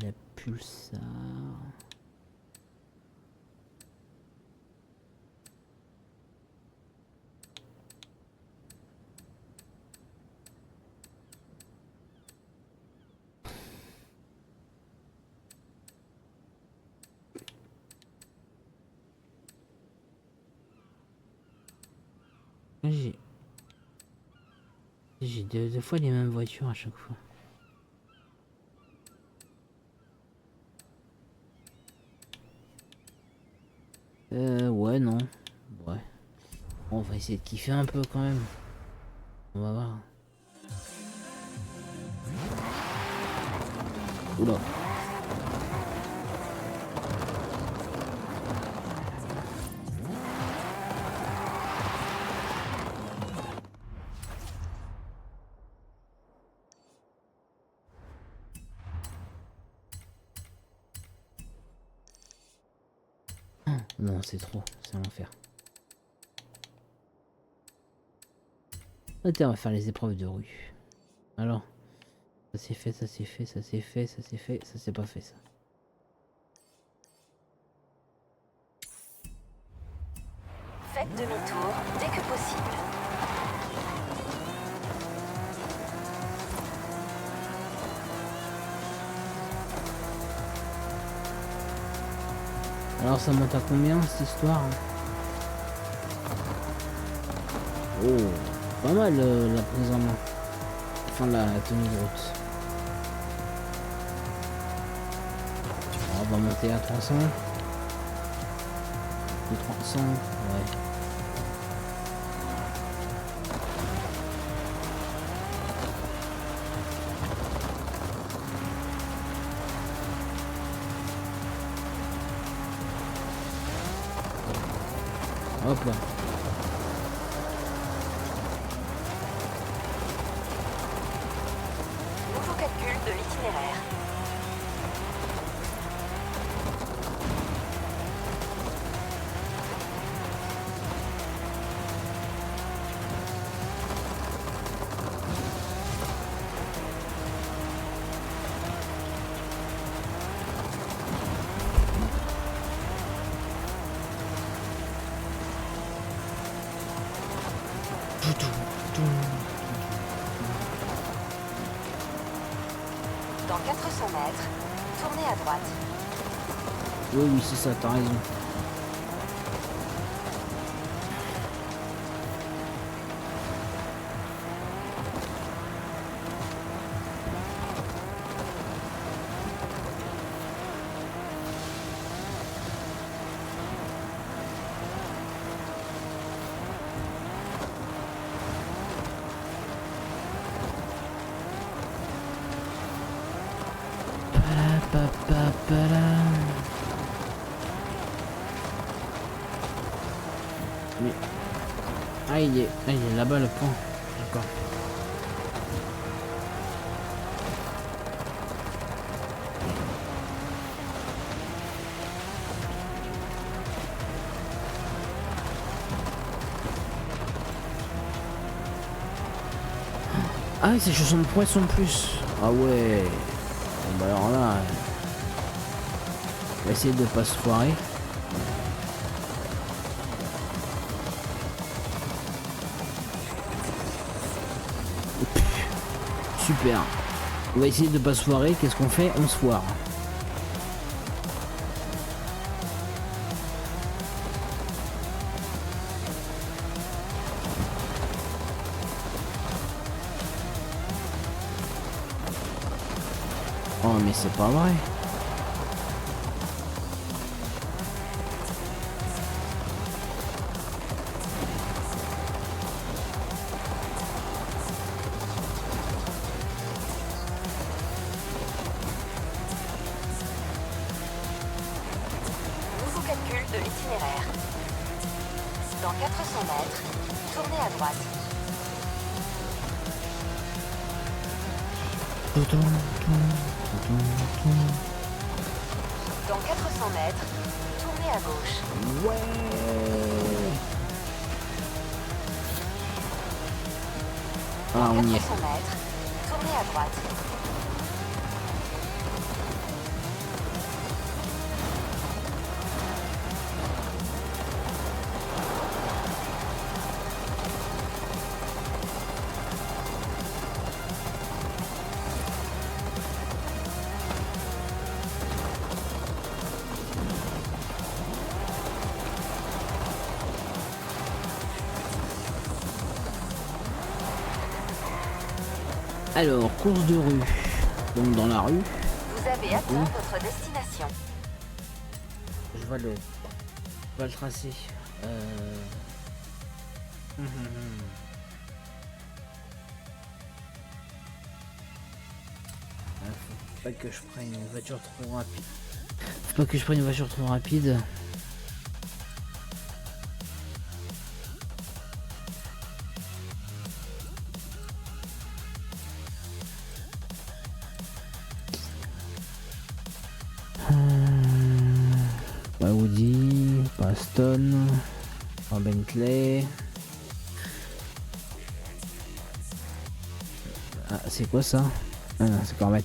La Pulsar. J'ai deux fois les mêmes voitures à chaque fois. Ouais, non. Ouais. Bon, on va essayer de kiffer un peu quand même. On va voir. Oula. Non, c'est trop. C'est l'enfer. Attends, on va faire les épreuves de rue. Alors. Ça s'est fait, ça s'est fait, ça s'est fait, ça s'est fait, ça s'est pas fait ça. Faites demi-tour dès que possible. Alors ça monte à combien cette histoire? Oh, pas mal la prise en main. Enfin la tenue de route. On va monter à 300. De 300, ouais. Hop là. Nouveau calcul de l'itinéraire. Dans 400 mètres, tournez à droite. Oui, oui, c'est ça, t'as raison. Mais... Ah il est là-bas le pont. D'accord. Ah oui, c'est chaussons de poisson en plus. Ah ouais. Bon, bah alors là, on va essayer de pas se foirer. Super. On va essayer de pas se foirer. Qu'est-ce qu'on fait? On se foire. Oh mais c'est pas vrai. Nouveau calcul de l'itinéraire. Dans 400 mètres, tournez à droite. Dans 400 mètres, tournez à gauche. Ouais. Ah on y est. 400 mètres, tournez à droite. Alors, course de rue. Donc dans la rue. Vous avez atteint votre destination. Je vois le tracé. Faut pas que je prenne une voiture trop rapide. Faut pas que je prenne une voiture trop rapide. Pas Audi, pas Aston, pas Bentley. Ah, c'est quoi ça? Ah non, c'est Corvette.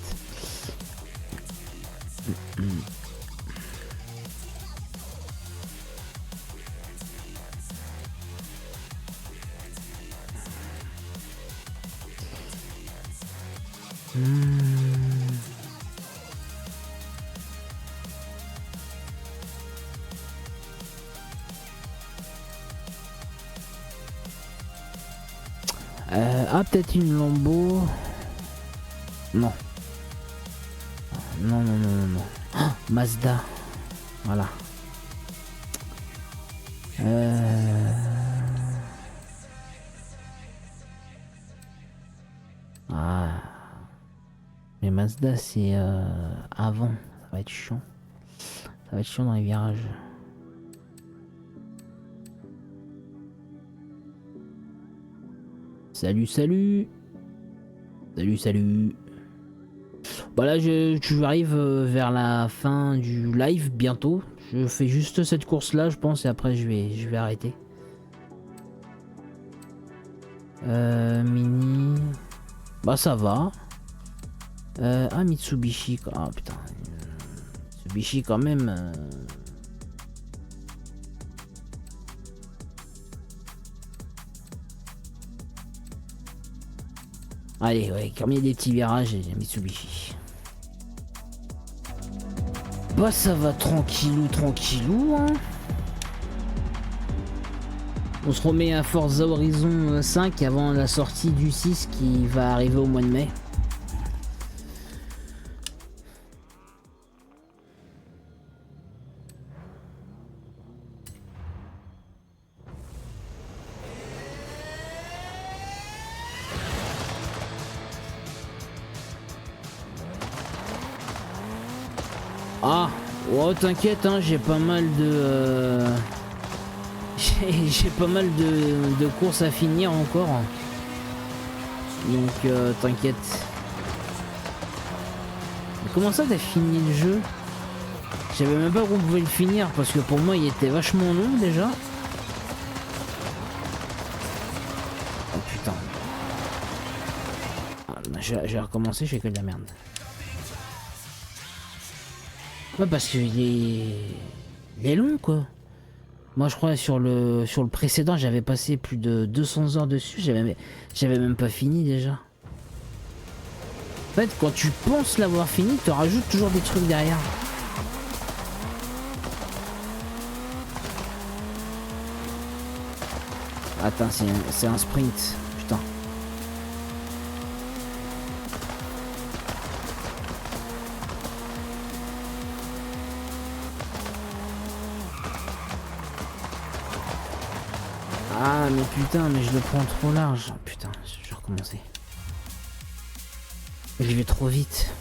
Ah, peut-être une Lambo. Non. Non, non, non, non, non. Ah, Mazda. Voilà. Ah. Mais Mazda, c'est avant. Ça va être chiant. Ça va être chiant dans les virages. Salut, salut. Salut, salut. Voilà, j'arrive vers la fin du live bientôt. Je fais juste cette course là, je pense, et après je vais arrêter. Mini. Bah ça va. Ah Mitsubishi. Ah putain. Mitsubishi quand même. Allez, ouais, comme il y a des petits virages, il y a Mitsubishi. Bah ça va tranquillou, tranquillou, hein. On se remet à Forza Horizon 5 avant la sortie du 6 qui va arriver au mois de mai. Ah, oh, t'inquiète, hein, j'ai pas mal de... j'ai pas mal de courses à finir encore. Donc t'inquiète. Mais comment ça t'as fini le jeu? Je savais même pas qu'on pouvait le finir parce que pour moi il était vachement long déjà. Oh putain. Ah, j'ai recommencé, je fais que de la merde. Ouais parce qu'il est long quoi. Moi je crois sur le précédent j'avais passé plus de 200 heures dessus, j'avais même pas fini déjà. En fait quand tu penses l'avoir fini, tu rajoutes toujours des trucs derrière. Attends, c'est un sprint, putain. Ah mais putain, mais je le prends trop large. Putain, je vais recommencer. Je vais trop vite.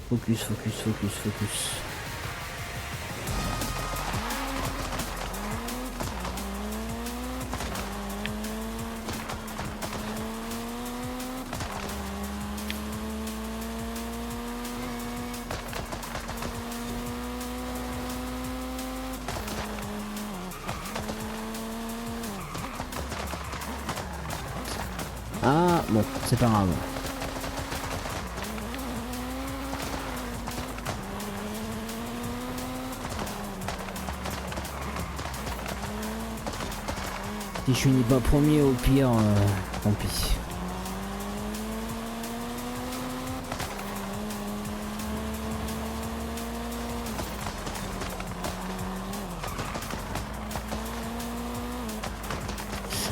Focus, focus, focus, focus. Ah bon, c'est pas grave. Si je finis pas premier, au pire, tant pis.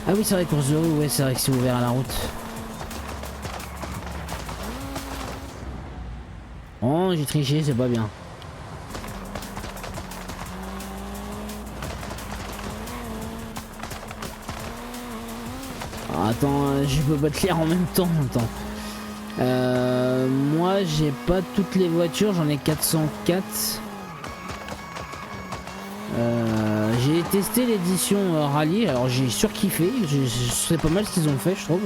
Ah oui, c'est vrai, course de rue, ouais, c'est vrai que c'est ouvert à la route. Oh, j'ai triché, c'est pas bien. Ah, attends, je peux pas te lire en même temps, attends. Moi, j'ai pas toutes les voitures, j'en ai 404. J'ai testé l'édition rallye, alors j'ai surkiffé, c'est pas mal ce qu'ils ont fait je trouve.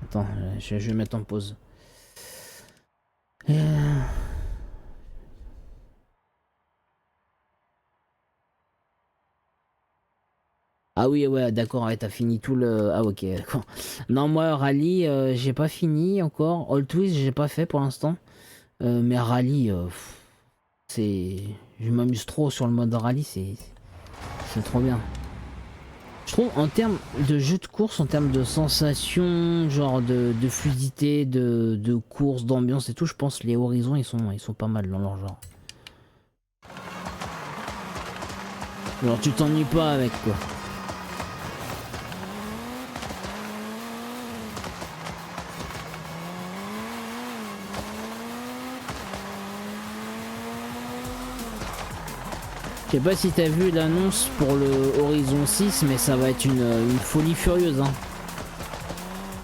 Attends, je vais mettre en pause. Ah oui, ouais, d'accord, ouais, t'as fini tout le... Ah ok, d'accord. Non, moi, Rallye, j'ai pas fini encore. All Twist, j'ai pas fait pour l'instant. Mais Rallye, c'est... Je m'amuse trop sur le mode Rallye, c'est trop bien. Je trouve, en termes de jeu de course, en termes de sensations, genre de fluidité, de course, d'ambiance et tout, je pense que les Horizons, ils sont pas mal dans leur genre. Genre, tu t'ennuies pas avec, quoi. Je sais pas si t'as vu l'annonce pour le Horizon 6, mais ça va être une folie furieuse. Hein.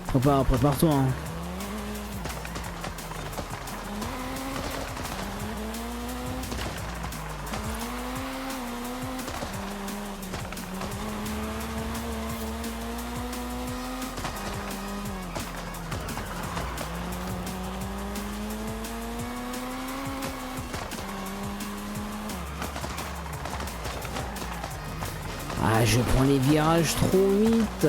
Prépare-toi. Hein. Ah, je prends les virages trop vite.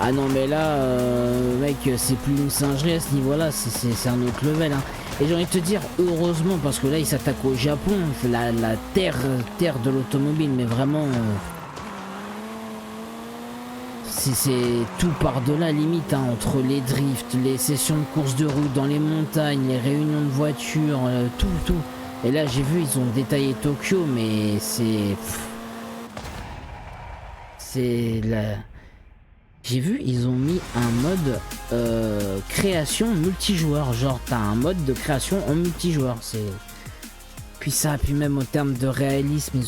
Ah non mais là, mec, c'est plus une singerie à ce niveau-là, c'est un autre level. Hein. Et j'ai envie de te dire, heureusement, parce que là, il s'attaque au Japon, la terre de l'automobile, mais vraiment... c'est tout par-delà limite, hein, entre les drifts, les sessions de course de route dans les montagnes, les réunions de voitures, tout. Et là j'ai vu, ils ont détaillé Tokyo, mais c'est... C'est la... J'ai vu, ils ont mis un mode création multijoueur. Genre, t'as un mode de création en multijoueur. C'est... Puis ça, puis même au terme de réalisme,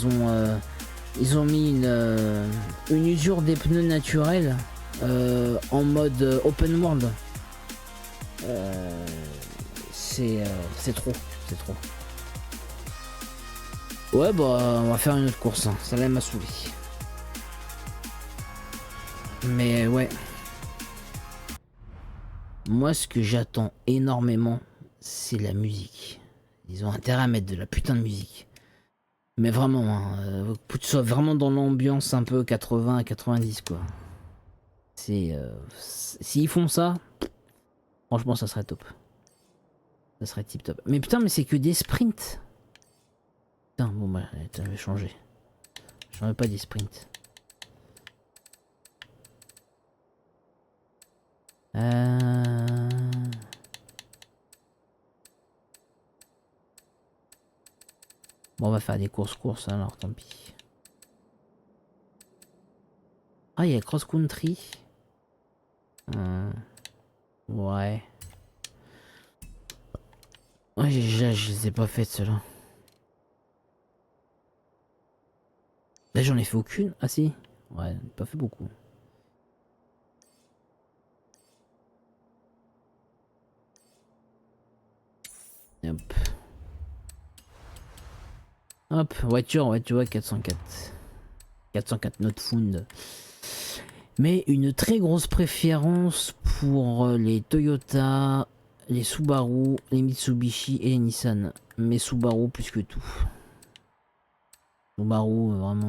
ils ont mis une usure des pneus naturels en mode open world. C'est trop, c'est trop. Ouais, bah, on va faire une autre course. Hein. Ça là m'a saoulé. Mais ouais. Moi, ce que j'attends énormément, c'est la musique. Ils ont intérêt à mettre de la putain de musique. Mais vraiment, hein, que tu sois vraiment dans l'ambiance un peu 80 à 90, quoi. S'ils font ça, franchement, ça serait top. Ça serait tip top. Mais putain, mais c'est que des sprints. Putain, bon, bah, je vais changer. Je changerai pas des sprints. Bon, on va faire des courses alors, tant pis. Ah, il y a cross country. Ouais. Ouais, je les ai pas faites ceux-là. Là, j'en ai fait aucune. Ah si. Ouais, pas fait beaucoup. Hop. Hop, voiture, ouais, tu vois, 404. 404 not found. Mais une très grosse préférence pour les Toyota, les Subaru, les Mitsubishi et les Nissan. Mais Subaru plus que tout. Subaru, vraiment...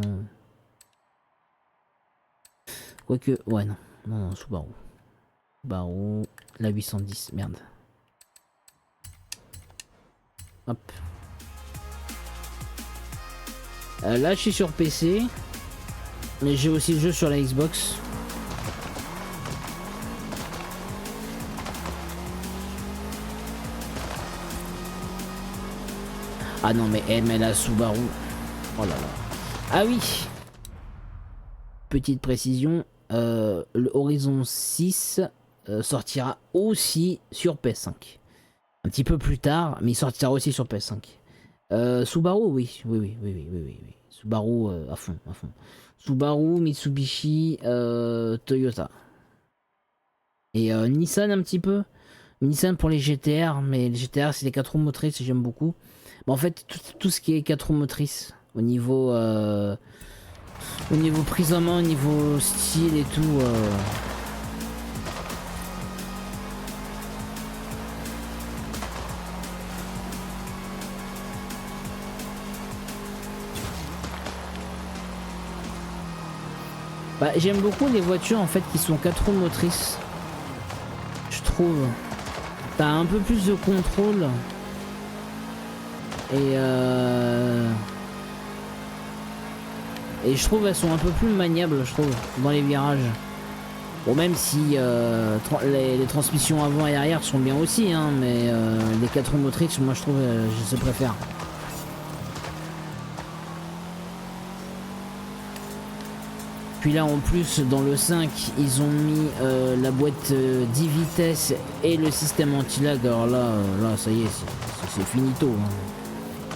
Quoique, ouais, non, Subaru. Subaru, la 810, merde. Hop. Là, je suis sur PC. Mais j'ai aussi le jeu sur la Xbox. Ah non, mais la Subaru. Oh là là. Ah oui. Petite précision. Le Horizon 6 sortira aussi sur PS5. Un petit peu plus tard, mais il sortira aussi sur PS5. Subaru, oui. Subaru à fond. Subaru, Mitsubishi, Toyota. Et Nissan un petit peu. Nissan pour les GTR, mais les GTR c'est les 4 roues motrices et j'aime beaucoup. Mais en fait, tout ce qui est 4 roues motrices, au niveau prise en main, au niveau style et tout... Bah, j'aime beaucoup les voitures en fait qui sont 4 roues motrices. Je trouve. T'as un peu plus de contrôle. Et je trouve elles sont un peu plus maniables, je trouve, dans les virages. Bon, même si les transmissions avant et arrière sont bien aussi, hein, mais les 4 roues motrices, moi je trouve, je préfère. Puis là en plus dans le 5 ils ont mis la boîte 10 vitesses et le système anti-lag. Alors là ça y est, c'est finito. Hein.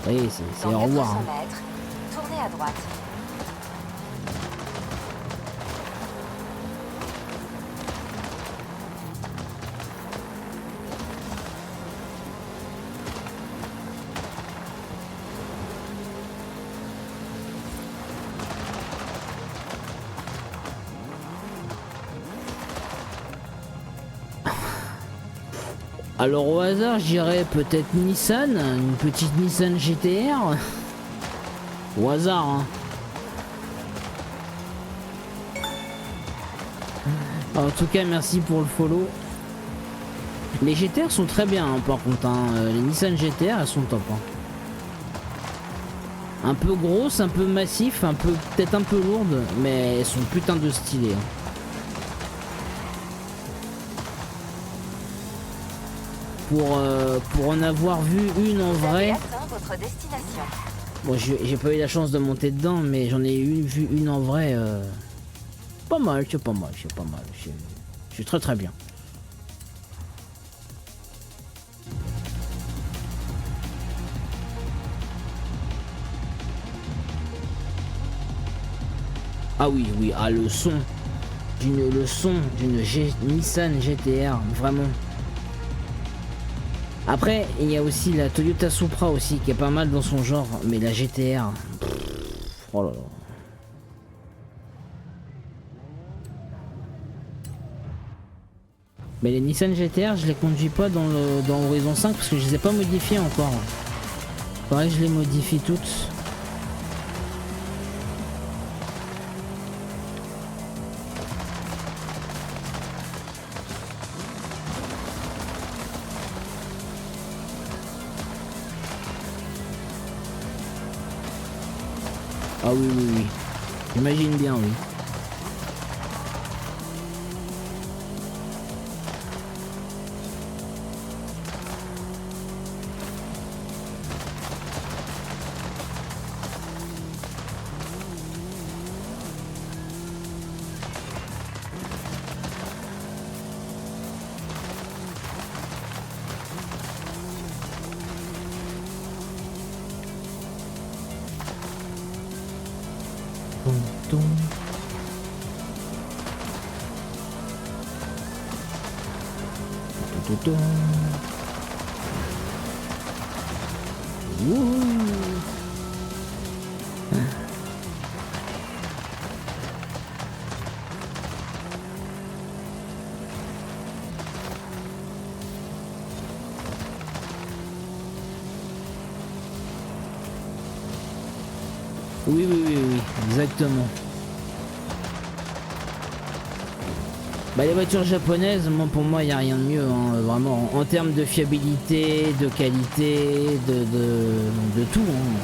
Ça y est, c'est au revoir. Hein. Tournez à droite. Alors au hasard, je dirais peut-être Nissan, une petite Nissan GTR. Au hasard, hein. En tout cas, merci pour le follow. Les GTR sont très bien, hein, par contre. Hein. Les Nissan GTR, elles sont top. Hein. Un peu grosses, un peu massifs, peut-être un peu lourdes, mais elles sont putain de stylées. Hein. pour en avoir vu une en Vous avez vrai. atteint votre destination. Bon, j'ai pas eu la chance de monter dedans, mais j'en ai vu une en vrai. Pas mal, c'est pas mal, c'est pas mal. C'est très très bien. Ah oui, oui, ah le son d'une Nissan GT-R, vraiment. Après, il y a aussi la Toyota Supra aussi qui est pas mal dans son genre, mais la GT-R, oh là là. Mais les Nissan GT-R, je les conduis pas dans Horizon 5 parce que je les ai pas modifiées encore. Faudrait que je les modifie toutes. Ah oui, oui, oui. J'imagine bien, oui. Toum, toum. Toum, toum, toum. Wouhou. Oui, oui, oui, oui, exactement. Bah, les voitures japonaises, moi, pour moi, il n'y a rien de mieux, hein, vraiment, en termes de fiabilité, de qualité, de tout. Hein.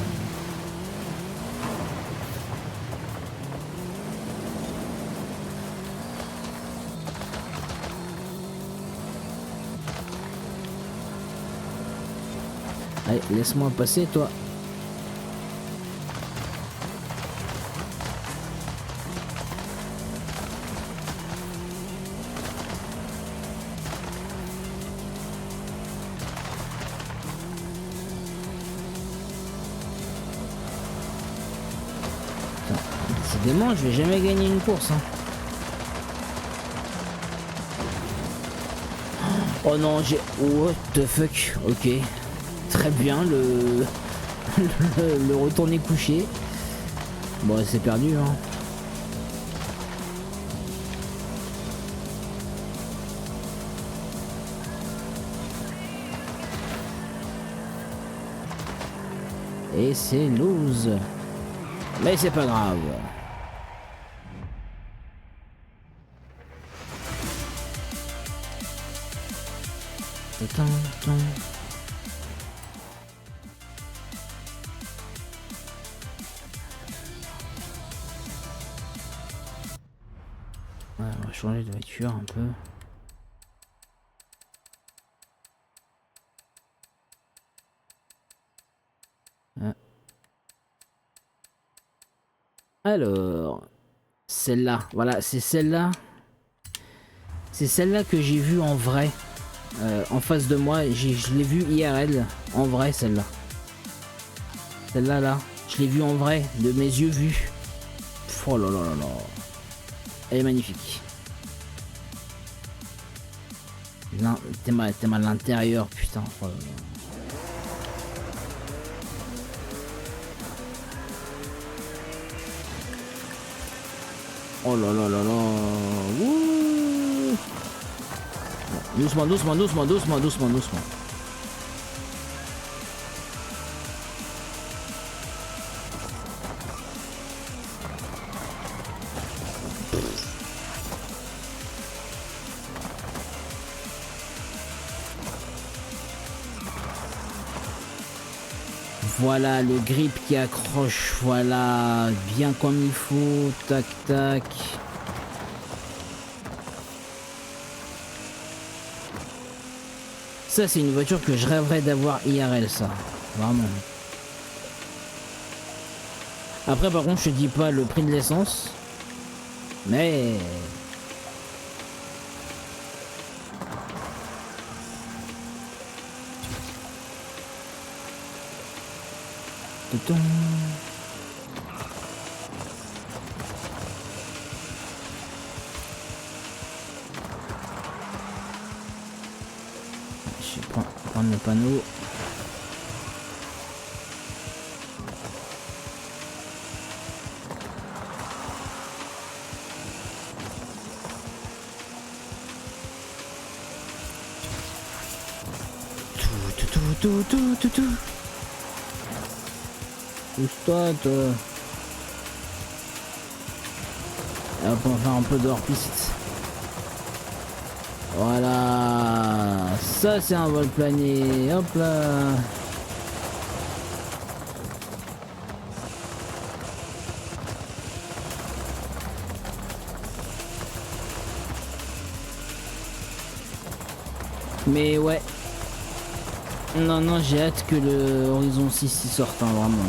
Allez, laisse-moi passer, toi. Décidément, je vais jamais gagner une course. Hein. Oh non, j'ai... What the fuck. Ok. Très bien, le retourner couché. Bon, c'est perdu, hein. Et c'est lose. Mais c'est pas grave. Ouais, on va changer de voiture un peu. Ouais. Alors, celle-là, voilà, c'est celle-là. C'est celle-là que j'ai vue en vrai. En face de moi, je l'ai vue IRL, en vrai, celle-là. Celle-là, là, je l'ai vue en vrai, de mes yeux vus. Oh là là là là. Elle est magnifique. T'es mal à l'intérieur, putain. Oh là là. Oh là là là là. Wouh. Doucement, doucement, doucement, doucement, doucement, doucement. Voilà le grip qui accroche, voilà, bien comme il faut, tac tac. Ça, c'est une voiture que je rêverais d'avoir IRL, ça. Vraiment. Après, par contre, je te dis pas le prix de l'essence. Mais... Touton. Je vais prendre le panneau. Tout. Pousse-toi, toi. Et hop, on va faire un peu de hors-piste. Voilà. Ça, c'est un vol plané. Hop là. Mais ouais. Non, j'ai hâte que le Horizon 6 y sorte, hein, vraiment.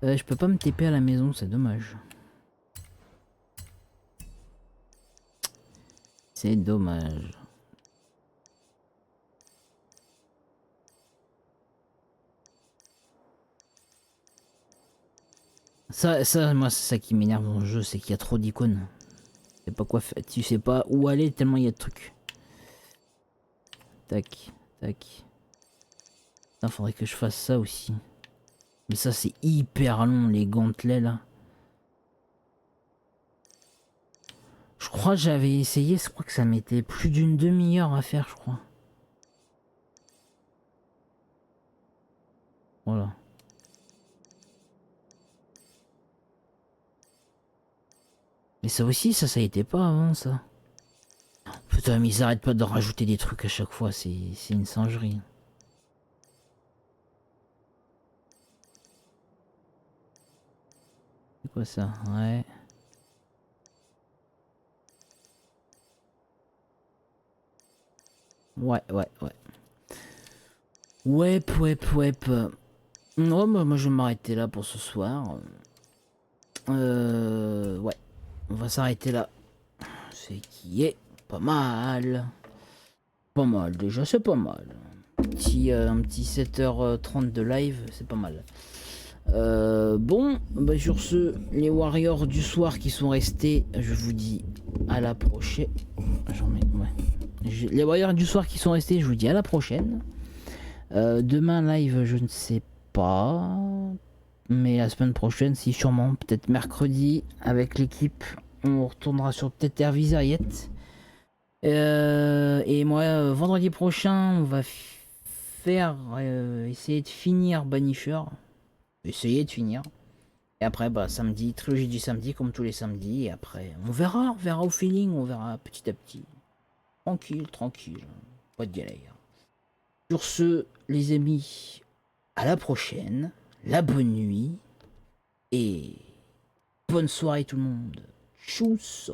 Je peux pas me TP à la maison, c'est dommage. C'est dommage. Ça, moi, c'est ça qui m'énerve dans le jeu, c'est qu'il y a trop d'icônes. Tu sais pas quoi faire, tu sais pas où aller tellement il y a de trucs. Tac. Il faudrait que je fasse ça aussi. Mais ça, c'est hyper long, les gantelets là. Je crois que j'avais essayé, je crois que ça mettait plus d'une demi-heure à faire, je crois. Voilà. Mais ça aussi, ça y était pas avant, ça. Putain, mais ils arrêtent pas de rajouter des trucs à chaque fois, c'est une singerie. C'est quoi ça? Ouais. Ouais. Wep. Non, bah, moi je vais m'arrêter là pour ce soir. Ouais. On va s'arrêter là. C'est qui est pas mal. Pas mal, déjà, c'est pas mal. Un petit 7h30 de live, c'est pas mal. Bon, bah sur ce, les Warriors du soir qui sont restés, je vous dis à la prochaine. Les Warriors du soir qui sont restés, je vous dis à la prochaine. Demain live, je ne sais pas. Mais la semaine prochaine, si sûrement, peut-être mercredi, avec l'équipe, on retournera sur peut-être Hervisariette. Et moi, vendredi prochain, on va essayer de finir Banisher. Essayer de finir. Et après, bah, samedi, trilogie du samedi, comme tous les samedis. Et après, on verra au feeling, on verra petit à petit. Tranquille. Pas de galère. Sur ce, les amis, à la prochaine. La bonne nuit. Et bonne soirée tout le monde. Tchuss.